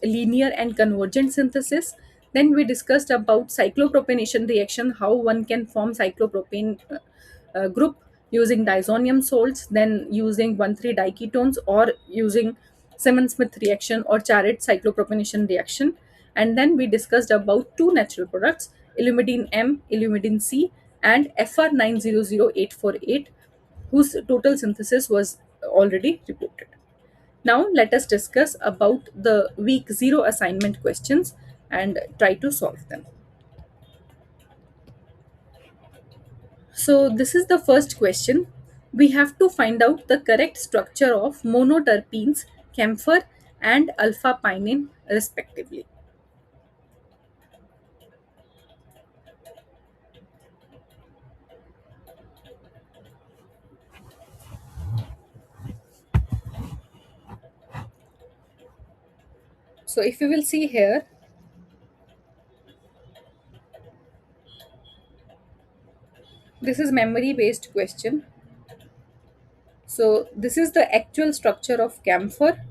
linear and convergent synthesis. Then we discussed about cyclopropionation reaction, how one can form cyclopropane group using disonium salts, then using 1,3 diketones, or using Simmons-Smith reaction or Charet cyclopropionation reaction. And then we discussed about two natural products, illumidine M, illumidine C, and Fr900848, whose total synthesis was already reported. Now let us discuss about the week 0 assignment questions and try to solve them. So this is the first question. We have to find out the correct structure of monoterpenes, camphor and alpha pinene respectively. So if you will see here, this is memory based question. So this is the actual structure of camphor,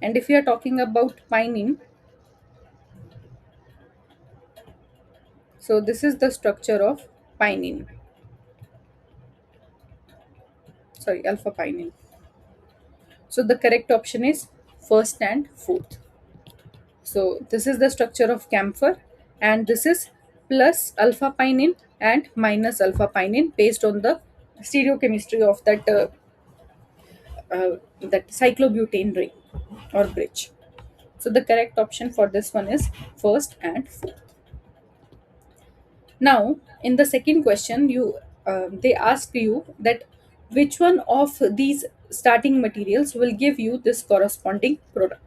and if you are talking about pinene, so this is the structure of pinene, sorry, alpha pinene. So the correct option is first and fourth. So this is the structure of camphor, and this is plus alpha pinene and minus alpha pinene based on the stereochemistry of that cyclobutane ring or bridge. So the correct option for this one is first and fourth. Now, in the second question, they ask you that which one of these starting materials will give you this corresponding product.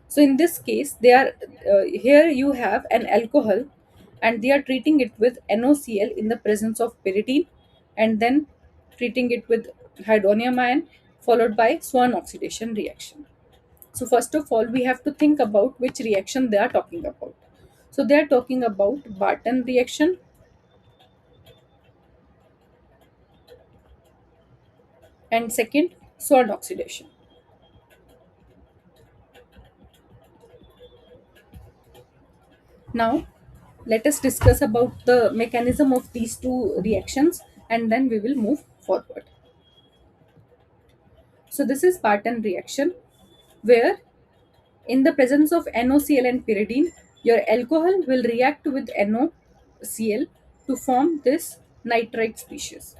So in this case, they are here you have an alcohol, and they are treating it with NOCl in the presence of pyridine, and then treating it with hydronium ion, followed by Swan oxidation reaction. So first of all, we have to think about which reaction they are talking about. So they are talking about Barton reaction, and second, Swan oxidation. Now let us discuss about the mechanism of these two reactions, and then we will move forward. So this is Barton reaction, where in the presence of NOCl and pyridine, your alcohol will react with NOCl to form this nitrite species.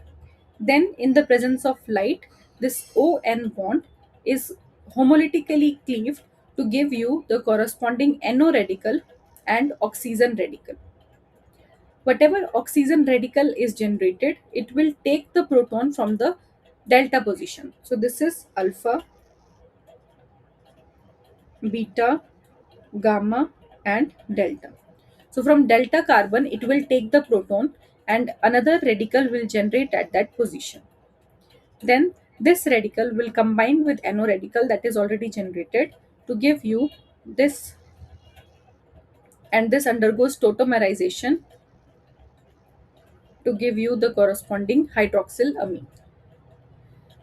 Then in the presence of light, this ON bond is homolytically cleaved to give you the corresponding NO radical and oxygen radical. Whatever oxygen radical is generated, it will take the proton from the delta position. So this is alpha, beta, gamma, and delta. So from delta carbon, it will take the proton, and another radical will generate at that position. Then this radical will combine with NO radical that is already generated to give you this, and this undergoes tautomerization to give you the corresponding hydroxyl amine.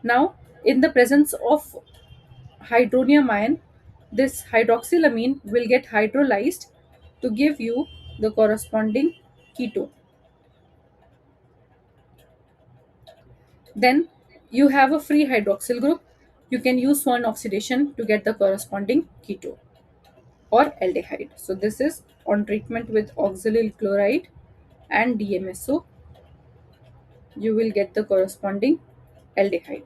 Now, in the presence of hydronium ion, this hydroxylamine will get hydrolyzed to give you the corresponding ketone. Then you have a free hydroxyl group. You can use Swan oxidation to get the corresponding ketone or aldehyde. So this is on treatment with oxalyl chloride and DMSO, you will get the corresponding aldehyde.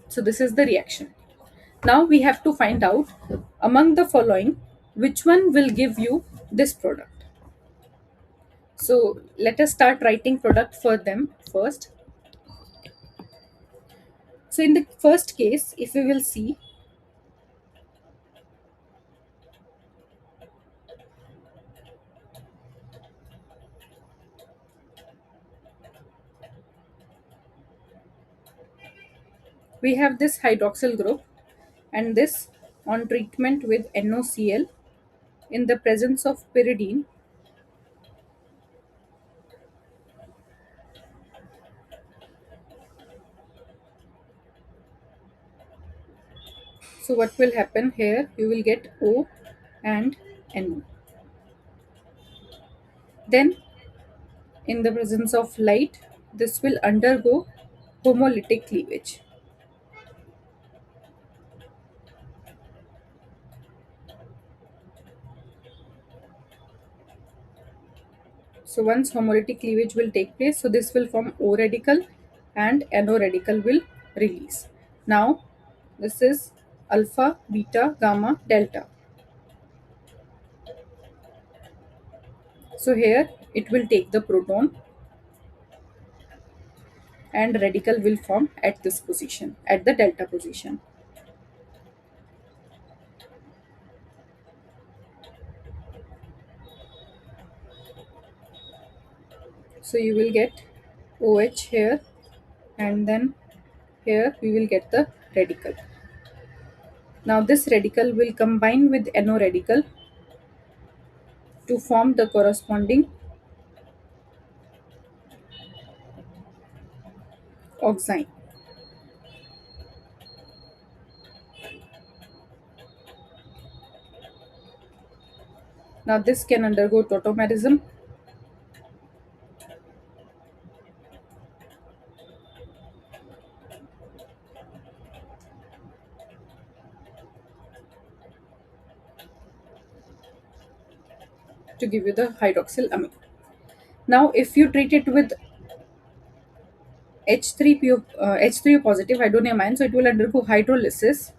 So this is the reaction. Now we have to find out among the following which one will give you this product. So let us start writing product for them first. So in the first case, if we will see, we have this hydroxyl group, and this on treatment with NOCl in the presence of pyridine. So what will happen here? You will get O and NO. Then in the presence of light, this will undergo homolytic cleavage. So once homolytic cleavage will take place, so this will form O radical and NO radical will release. Now this is alpha, beta, gamma, delta. So here it will take the proton, and radical will form at this position, at the delta position. So you will get OH here, and then Here we will get the radical. Now this radical will combine with NO radical to form the corresponding oxime. Now this can undergo tautomerism to give you the hydroxylamine. Now if you treat it with H3 positive hydronium ion, so it will undergo hydrolysis.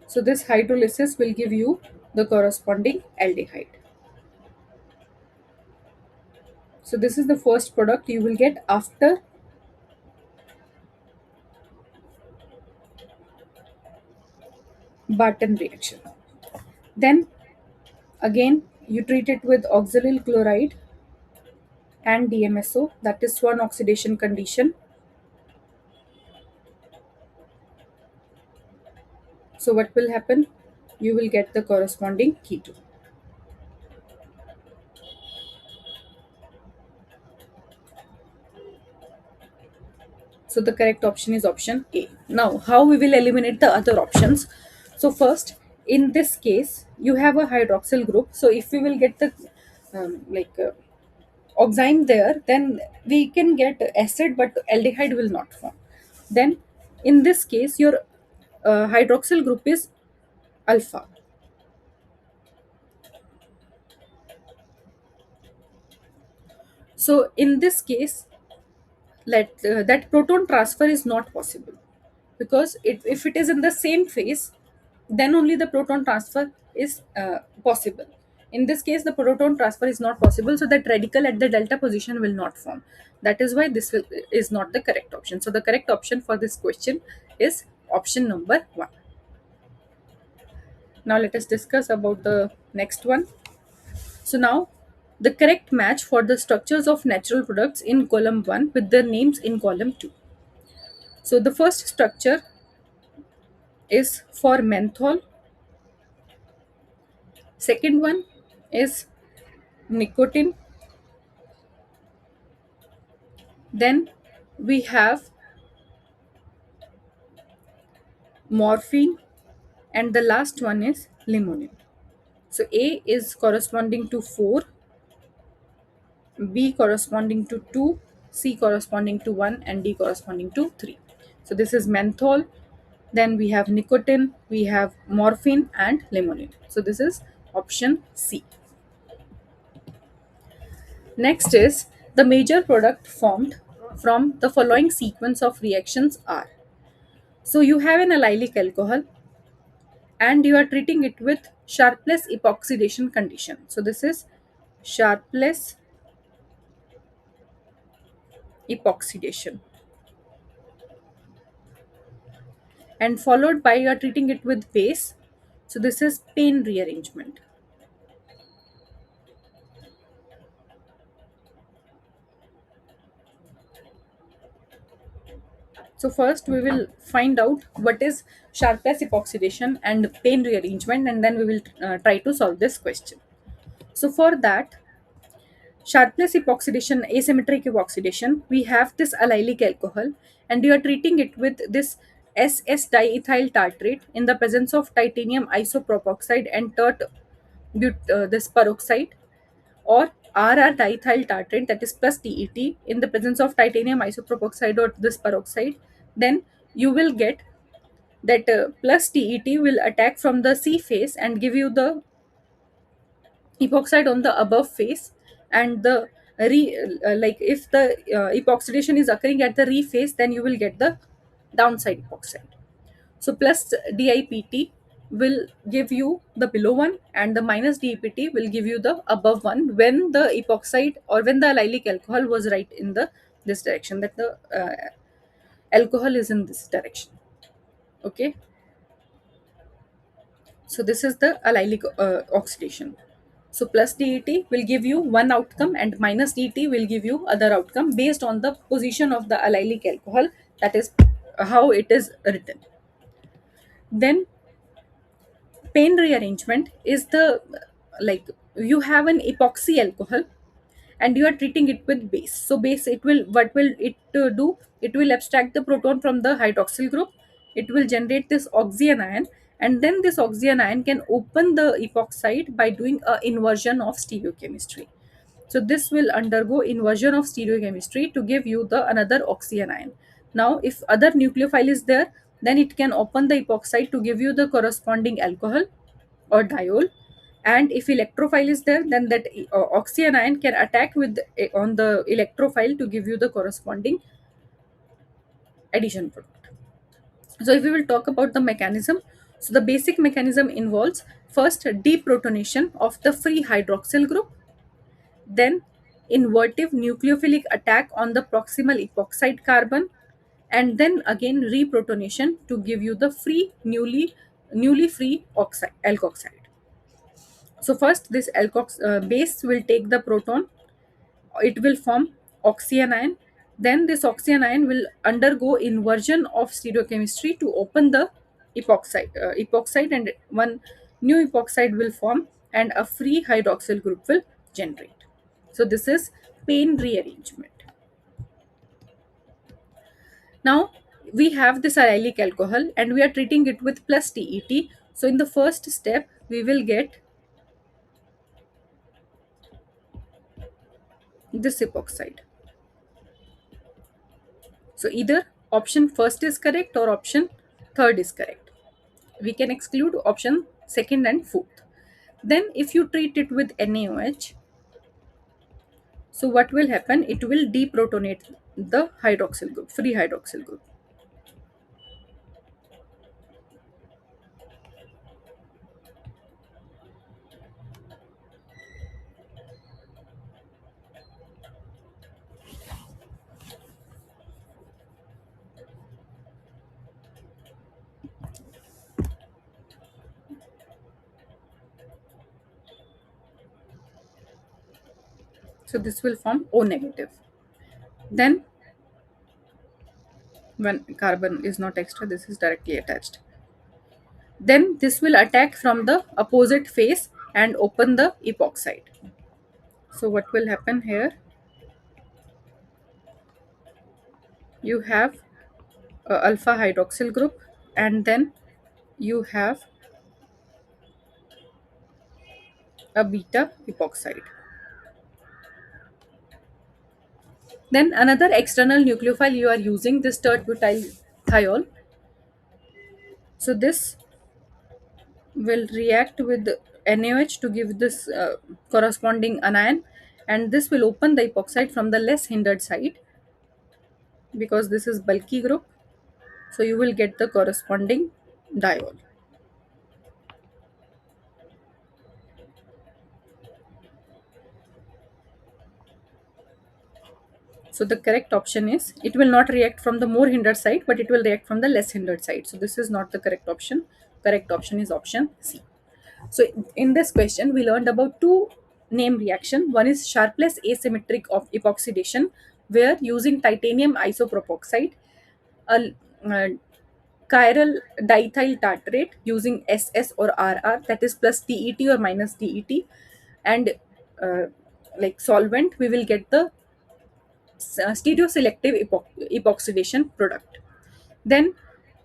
So this hydrolysis will give you the corresponding aldehyde. So this is the first product you will get after Barton reaction. Then again you treat it with oxalyl chloride and DMSO, that is Swan oxidation condition. So what will happen? You will get the corresponding ketone. So the correct option is option A. Now, how we will eliminate the other options? So first, in this case, you have a hydroxyl group. So if we will get the oxime there, then we can get acid, but aldehyde will not form. Then, in this case, your hydroxyl group is alpha. So in this case, that proton transfer is not possible, because if it is in the same phase, then only the proton transfer is possible. In this case the proton transfer is not possible, so that radical at the delta position will not form. That is why is not the correct option. So the correct option for this question is option number 1. Now let us discuss about the next one. So now the correct match for the structures of natural products in column 1 with their names in column 2. So the first structure is for menthol. Second one is nicotine. Then we have morphine, and the last one is limonene. So A is corresponding to 4, B corresponding to 2, C corresponding to 1, and D corresponding to 3. So this is menthol, then we have nicotine, we have morphine and limonene. So this is option C. Next is the major product formed from the following sequence of reactions are. So you have an allylic alcohol and you are treating it with Sharpless epoxidation condition. So this is Sharpless epoxidation, and followed by you are treating it with base. So this is Payne rearrangement. So first we will find out what is Sharpless epoxidation and Payne rearrangement, and then we will try to solve this question. So for that, Sharpless epoxidation, asymmetric epoxidation, we have this allylic alcohol and you are treating it with this SS diethyl tartrate in the presence of titanium isopropoxide and this peroxide, or RR diethyl tartrate, that is plus TET, in the presence of titanium isopropoxide or this peroxide. Then you will get that plus TET will attack from the C phase and give you the epoxide on the above face, and the like if the epoxidation is occurring at the re phase, then you will get the downside epoxide. So plus DIPT will give you the below one, and the minus DIPT will give you the above one, when the epoxide or when the allylic alcohol was right in the this direction, that the alcohol is in this direction. Okay, so this is the allylic oxidation. So plus det will give you one outcome and minus det will give you other outcome based on the position of the allylic alcohol. That is how it is written. Then pain rearrangement is the, like, you have an epoxy alcohol and you are treating it with base. So base, it will, what will it do, it will abstract the proton from the hydroxyl group, it will generate this oxygen ion, and then this oxygen ion can open the epoxide by doing a inversion of stereochemistry. So this will undergo inversion of stereochemistry to give you the another oxygen ion. Now if other nucleophile is there, then it can open the epoxide to give you the corresponding alcohol or diol. And if electrophile is there, then that oxygen ion can attack with on the electrophile to give you the corresponding addition product. So if we will talk about the mechanism, so the basic mechanism involves first deprotonation of the free hydroxyl group, then invertive nucleophilic attack on the proximal epoxide carbon, and then again reprotonation to give you the free newly free oxide alkoxide. So first this base will take the proton, it will form oxygen ion, then this oxygen ion will undergo inversion of stereochemistry to open the epoxide, and one new epoxide will form and a free hydroxyl group will generate. So this is pain rearrangement. Now we have this allylic alcohol and we are treating it with plus TET. So in the first step we will get this epoxide. So either option first is correct or option third is correct. We can exclude option second and fourth. Then if you treat it with NaOH, so what will happen? It will deprotonate the hydroxyl group, free hydroxyl group. So this will form O negative. Then when carbon is not extra, this is directly attached. Then this will attack from the opposite face and open the epoxide. So what will happen here? You have a alpha hydroxyl group and then you have a beta epoxide. Then another external nucleophile you are using, this tert-butyl thiol. So this will react with NaOH to give this corresponding anion, and this will open the epoxide from the less hindered side because this is bulky group. So you will get the corresponding diol. So the correct option is, it will not react from the more hindered side, but it will react from the less hindered side. So this is not the correct option. Correct option is option C. So in this question, we learned about two name reaction. One is Sharpless asymmetric of epoxidation, where using titanium isopropoxide, a chiral diethyl tartrate using SS or RR, that is plus TET or minus TET, and uh, like solvent, we will get the stereoselective epoxidation product. Then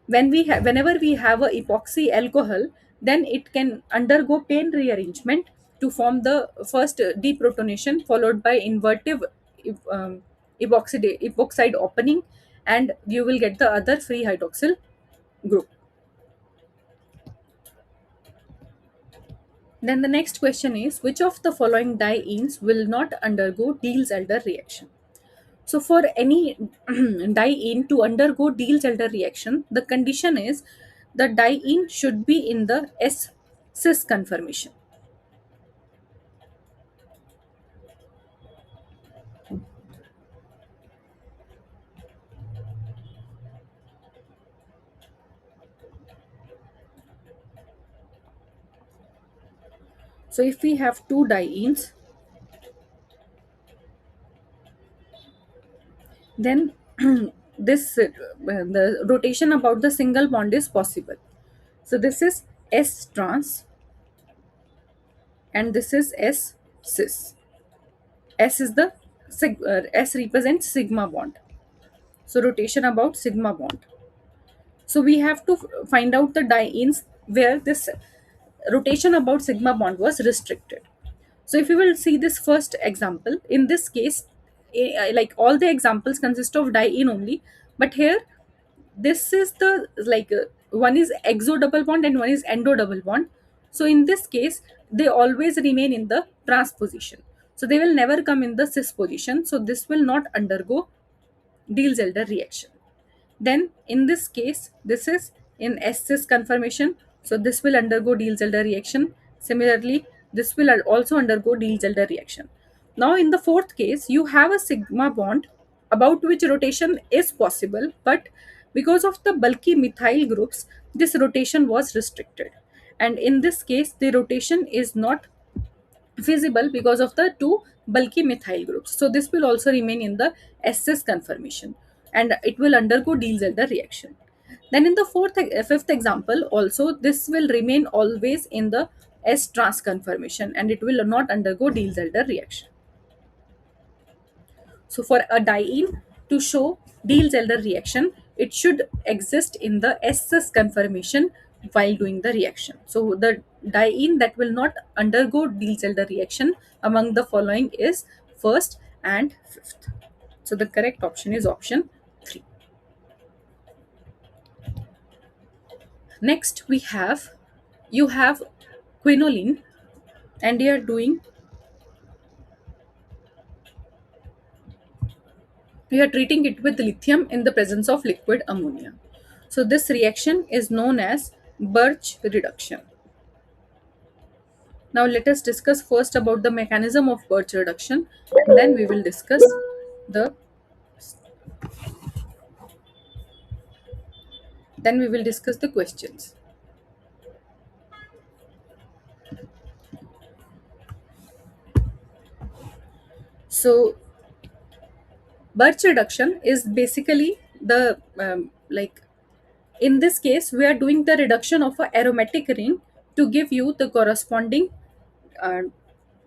whenever we have a epoxy alcohol, then it can undergo pain rearrangement to form the first deprotonation followed by invertive um, epoxide opening, and you will get the other free hydroxyl group. Then the next question is, which of the following dienes will not undergo Diels-Alder reaction? So for any diene to undergo Diels-Alder reaction, the condition is the diene should be in the S cis conformation. So if we have two dienes, then this the rotation about the single bond is possible. So this is S trans and this is S cis. S is the S represents sigma bond. So rotation about sigma bond. So we have to find out the dienes where this rotation about sigma bond was restricted. So if you will see this first example, in this case, like all the examples consist of diene only, but here this is the one is exo double bond and one is endo double bond. So in this case, they always remain in the trans position. So they will never come in the cis position. So this will not undergo Diels-Elder reaction. Then in this case, this is in S-cis conformation. So this will undergo Diels-Elder reaction. Similarly, this will also undergo Diels-Elder reaction. Now in the fourth case, you have a sigma bond about which rotation is possible, but because of the bulky methyl groups, this rotation was restricted. And in this case, the rotation is not feasible because of the two bulky methyl groups. So this will also remain in the SS conformation and it will undergo Diels-Elder reaction. Then in the fifth example also this will remain always in the S trans conformation and it will not undergo Diels-Elder reaction. So for a diene to show Diels-Elder reaction, it should exist in the SS conformation while doing the reaction. So the diene that will not undergo Diels-Elder reaction among the following is first and fifth. So the correct option is option 3. Next you have quinoline and we are treating it with lithium in the presence of liquid ammonia. So this reaction is known as Birch reduction. Now let us discuss first about the mechanism of Birch reduction and the then we will discuss the questions. So Birch reduction is basically the in this case we are doing the reduction of a aromatic ring to give you the corresponding uh,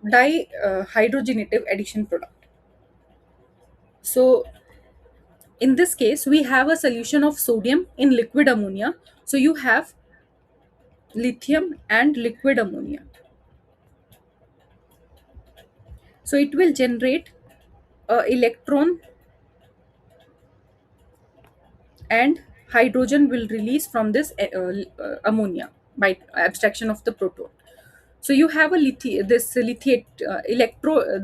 dihydrogenative addition product. So in this case we have a solution of sodium in liquid ammonia. So you have lithium and liquid ammonia. So it will generate a electron and hydrogen will release from this ammonia by abstraction of the proton. So you have a this lithiate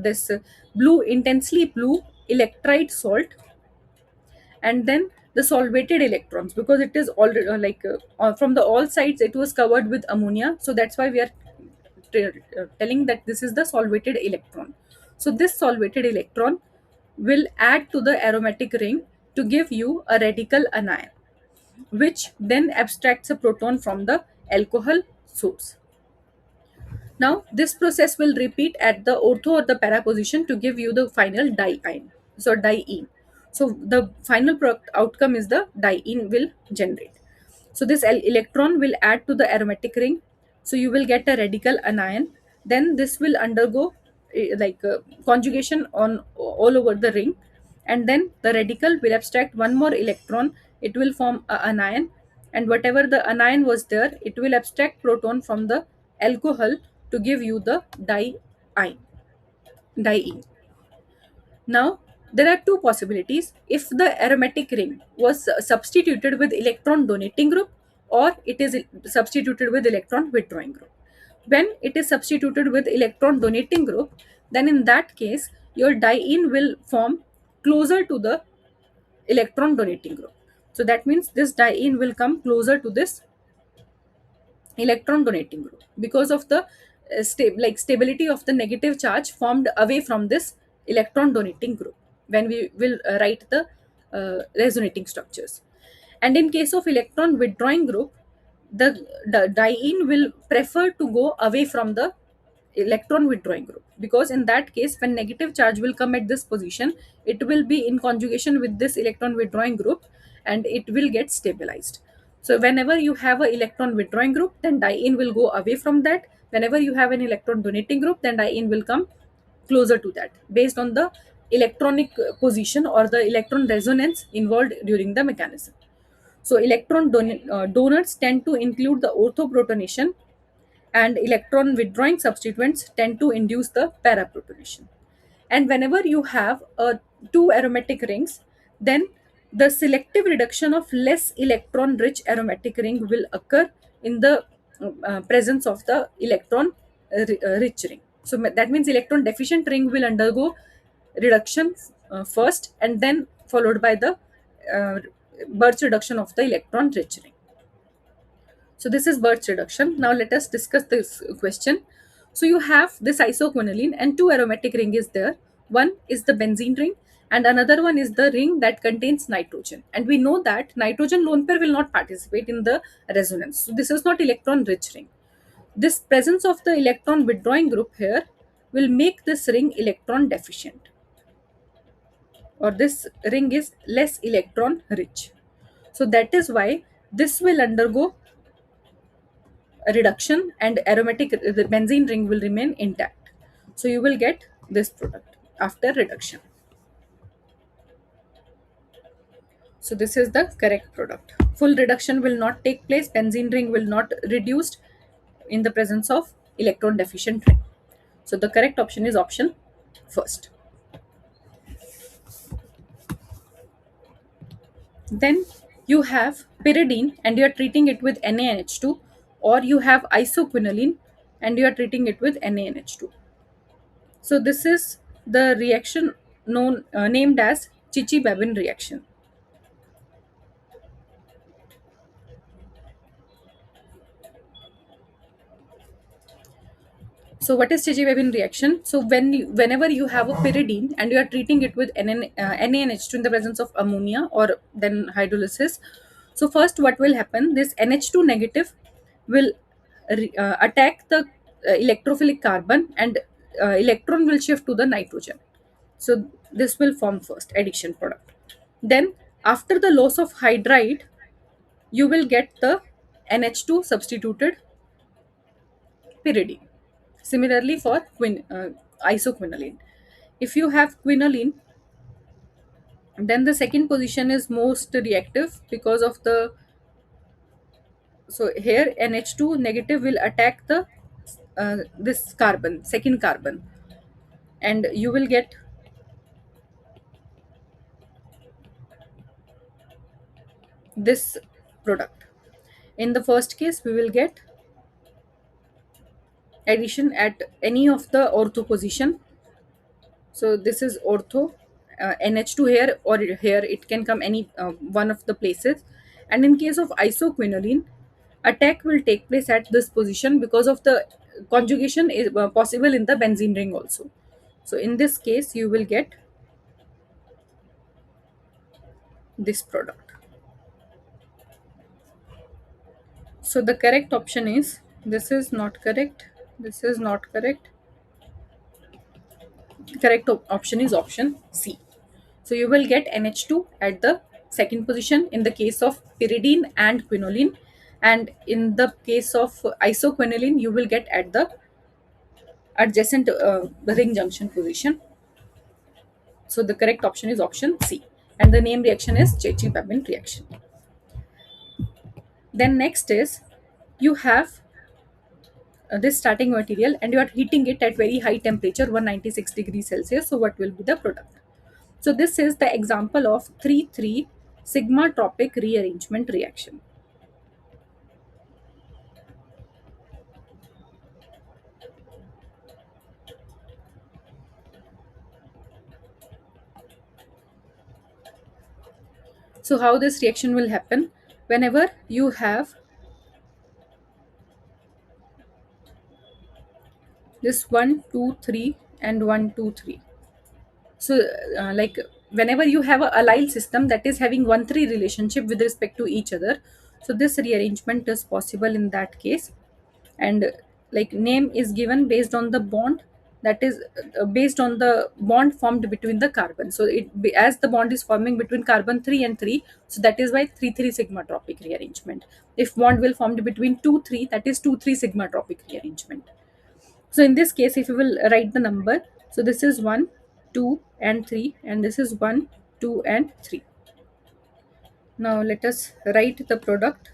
this blue intensely blue electrite salt and then the solvated electrons because it is already from the all sides it was covered with ammonia, so that's why we are telling that this is the solvated electron. So this solvated electron will add to the aromatic ring to give you a radical anion which then abstracts a proton from the alcohol source. Now, this process will repeat at the ortho or the para position to give you the final diene. So, diene. So, the final outcome is the diene will generate. So, this electron will add to the aromatic ring. So, you will get a radical anion. Then, this will undergo conjugation on all over the ring. And then the radical will abstract one more electron. It will form a anion. And whatever the anion was there, it will abstract proton from the alcohol to give you the diene. Now, there are two possibilities. If the aromatic ring was substituted with electron donating group or it is substituted with electron withdrawing group. When it is substituted with electron donating group, then in that case, your diene will form closer to the electron donating group. So that means this diene will come closer to this electron donating group because of the stability of the negative charge formed away from this electron donating group when we will write the resonating structures. And in case of electron withdrawing group, the diene will prefer to go away from the electron withdrawing group, because in that case when negative charge will come at this position, it will be in conjugation with this electron withdrawing group and it will get stabilized. So whenever you have a electron withdrawing group, then diene will go away from that. Whenever you have an electron donating group, then diene will come closer to that, based on the electronic position or the electron resonance involved during the mechanism. So donors tend to include the orthoprotonation, and electron withdrawing substituents tend to induce the paraprotonation. And whenever you have two aromatic rings, then the selective reduction of less electron rich aromatic ring will occur in the presence of the electron rich ring. So that means electron deficient ring will undergo reduction first, and then followed by the uh, Birch reduction of the electron rich ring. So this is Birch reduction. Now let us discuss this question. So you have this isoquinoline and two aromatic ring is there. One is the benzene ring and another one is the ring that contains nitrogen. And we know that nitrogen lone pair will not participate in the resonance. So this is not electron rich ring. This presence of the electron withdrawing group here will make this ring electron deficient, or this ring is less electron rich. So that is why this will undergo a reduction and aromatic the benzene ring will remain intact. So you will get this product after reduction. So this is the correct product. Full reduction will not take place. Benzene ring will not reduced in the presence of electron deficient ring. So the correct option is option first. Then you have pyridine and you are treating it with NaNH2, or you have isoquinoline and you are treating it with NaNH2. So this is the reaction named as Chichi-Babin reaction. So what is Chichi-Babin reaction? So whenever you have a pyridine and you are treating it with NaNH2 in the presence of ammonia or then hydrolysis. So first what will happen? This NH2 negative will attack the electrophilic carbon, and electron will shift to the nitrogen. So this will form first addition product. Then after the loss of hydride, you will get the NH2 substituted pyridine. Similarly for isoquinoline. If you have quinoline, then the second position is most reactive because of the, so here NH2 negative will attack the this carbon, second carbon, and you will get this product. In the first case, we will get addition at any of the ortho position. So this is ortho, NH2 here or here, it can come any one of the places. And in case of isoquinoline, attack will take place at this position because of the conjugation is possible in the benzene ring also. So in this case, you will get this product. So the correct option is, this is not correct, this is not correct. Correct option is option C. So you will get NH2 at the second position in the case of pyridine and quinoline, and in the case of isoquinoline, you will get at the adjacent ring junction position. So the correct option is option C, and the name reaction is Chichi-Babin reaction. Then next is, you have this starting material and you are heating it at very high temperature, 196 degrees Celsius. So what will be the product? So this is the example of 3,3 sigma tropic rearrangement reaction. So how this reaction will happen? Whenever you have this 1 2 3 and 1 2 3. So like whenever you have a allyl system that is having 1 3 relationship with respect to each other, so this rearrangement is possible in that case. And like name is given based on the bond, that is based on the bond formed between the carbon. So as the bond is forming between carbon 3 and 3, so that is why 3 3 sigma tropic rearrangement. If bond will formed between 2 3, that is 2 3 sigma tropic rearrangement. So in this case, if you will write the number, so this is 1 2 and 3, and this is 1 2 and 3. Now let us write the product.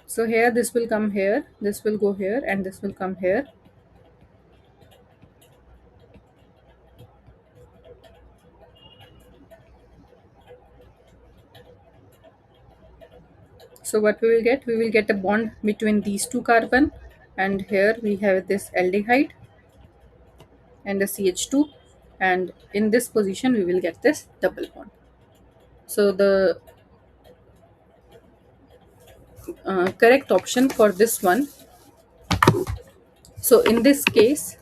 So here this will come here, this will go here, and this will come here. So what we will get? We will get a bond between these two carbon, and here we have this aldehyde and the CH2, and in this position we will get this double bond. So the correct option for this one. So in this case,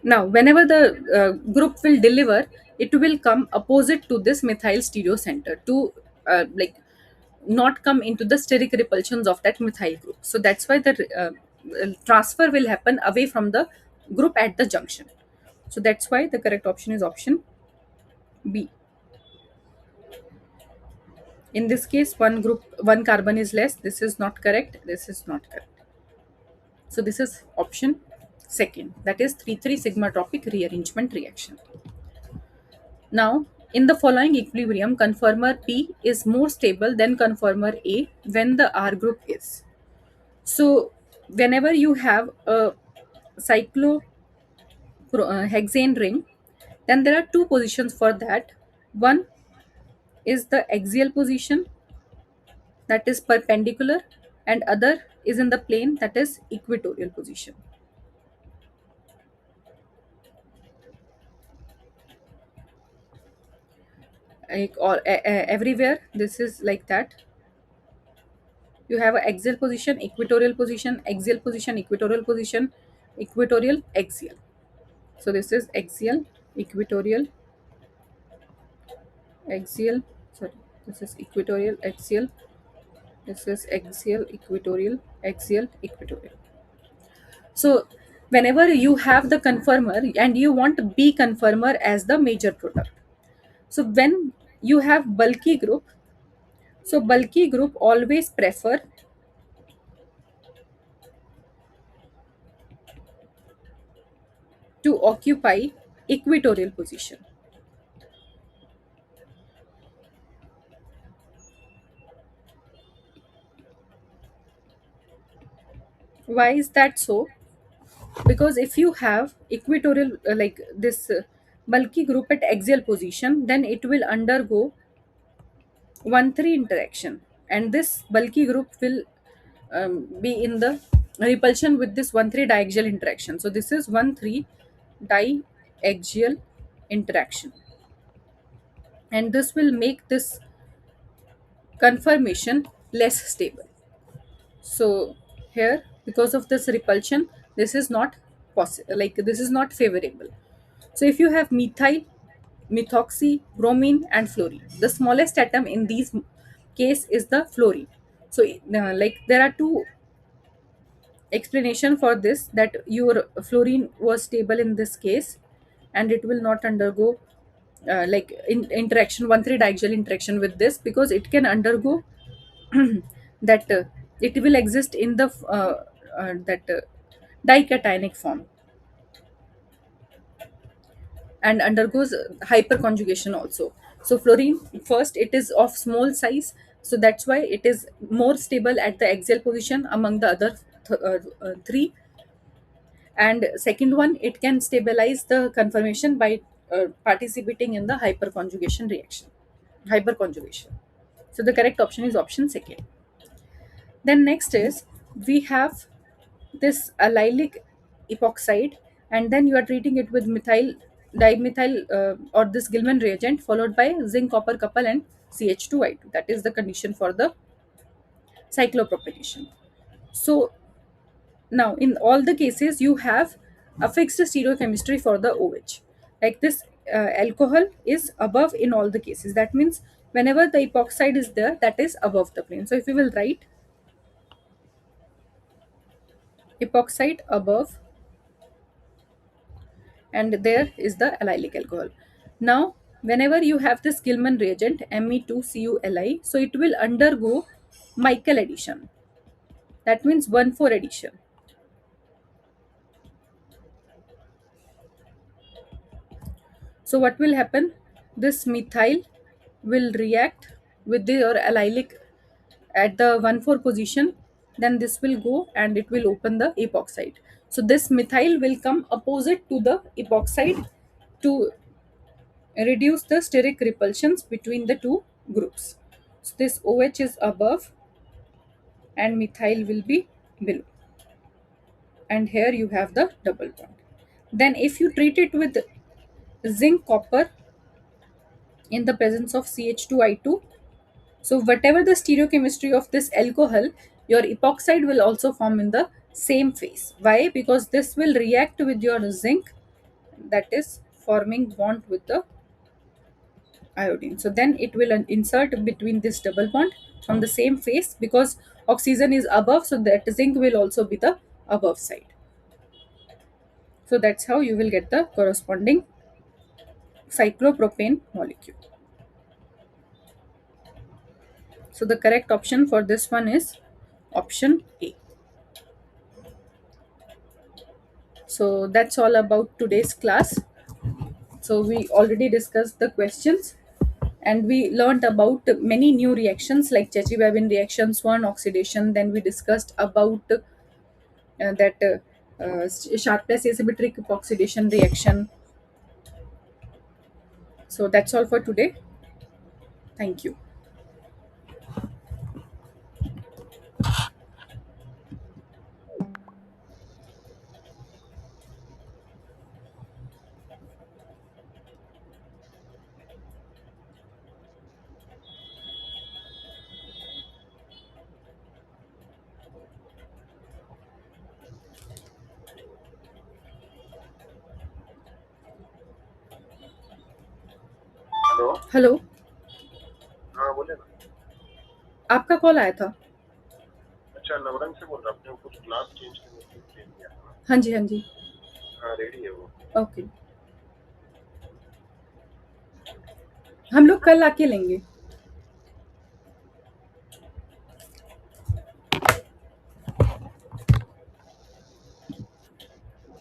now whenever the group will deliver, it will come opposite to this methyl stereo center to like not come into the steric repulsions of that methyl group. So that's why the transfer will happen away from the group at the junction. So that's why the correct option is option B. In this case, one group, one carbon is less. This is not correct. This is not correct. So this is option second. That is 3 3 sigma tropic rearrangement reaction. Now, in the following equilibrium, conformer P is more stable than conformer A when the R group is. So, whenever you have a cyclohexane ring, then there are two positions for that. One is the axial position, that is perpendicular, and other is in the plane, that is equatorial position. Like all everywhere, this is like that. You have a axial position, equatorial position, axial position, equatorial position, equatorial, axial. So this is axial, equatorial, axial. Sorry, this is equatorial, axial. This is axial, equatorial, axial, equatorial. So whenever you have the conformer and you want B conformer as the major product, so when you have bulky group, so bulky group always prefer to occupy equatorial position. Why is that so? Because if you have equatorial like this bulky group at axial position, then it will undergo 1 3 interaction, and this bulky group will be in the repulsion with this 1 3 diaxial interaction. So this is 1 3 diaxial interaction, and this will make this conformation less stable. So here, because of this repulsion, this is not possible, like this is not favorable. So if you have methyl, methoxy, bromine, and fluorine, the smallest atom in these case is the fluorine. So like there are two explanation for this, that your fluorine was stable in this case, and it will not undergo interaction 1 3 diaxial interaction with this, because it can undergo that it will exist in the that dicationic form and undergoes hyperconjugation also. So fluorine, first, it is of small size, so that's why it is more stable at the axial position among the other three. And second one, it can stabilize the conformation by participating in the hyperconjugation reaction, hyperconjugation. So the correct option is option second. Then next is, we have this allylic epoxide, and then you are treating it with methyl dimethyl or this Gilman reagent, followed by zinc copper couple and CH2I2. That is the condition for the cyclopropagation. So now in all the cases you have a fixed stereochemistry for the OH. Like this alcohol is above in all the cases. That means whenever the epoxide is there, that is above the plane. So if you will write epoxide above, and there is the allylic alcohol. Now, whenever you have this Gilman reagent Me2Culi, so it will undergo Michael addition. That means 1,4 addition. So what will happen? This methyl will react with your allylic at the 1,4 position. Then this will go and it will open the epoxide. So this methyl will come opposite to the epoxide to reduce the steric repulsions between the two groups. So this OH is above and methyl will be below. And here you have the double bond. Then if you treat it with zinc copper in the presence of CH2I2, so whatever the stereochemistry of this alcohol, your epoxide will also form in the same phase. Why? Because this will react with your zinc, that is forming bond with the iodine. So then it will insert between this double bond from the same phase, because oxygen is above, so that zinc will also be the above side. So that's how you will get the corresponding cyclopropane molecule. So the correct option for this one is option A. So that's all about today's class. So we already discussed the questions and we learned about many new reactions like Chechi-Babin reactions, one oxidation. Then we discussed about that Sharpless asymmetric oxidation reaction. So that's all for today. Thank you. Hello. Hello. हाँ बोले ना। आपका call आया था। अच्छा नवरंग से बोल रहा आपने कुछ क्लास चेंज करने के लिए किया था ना? हाँ जी, हाँ जी। हाँ रेडी है वो। ओके, हम लोग कल आके लेंगे।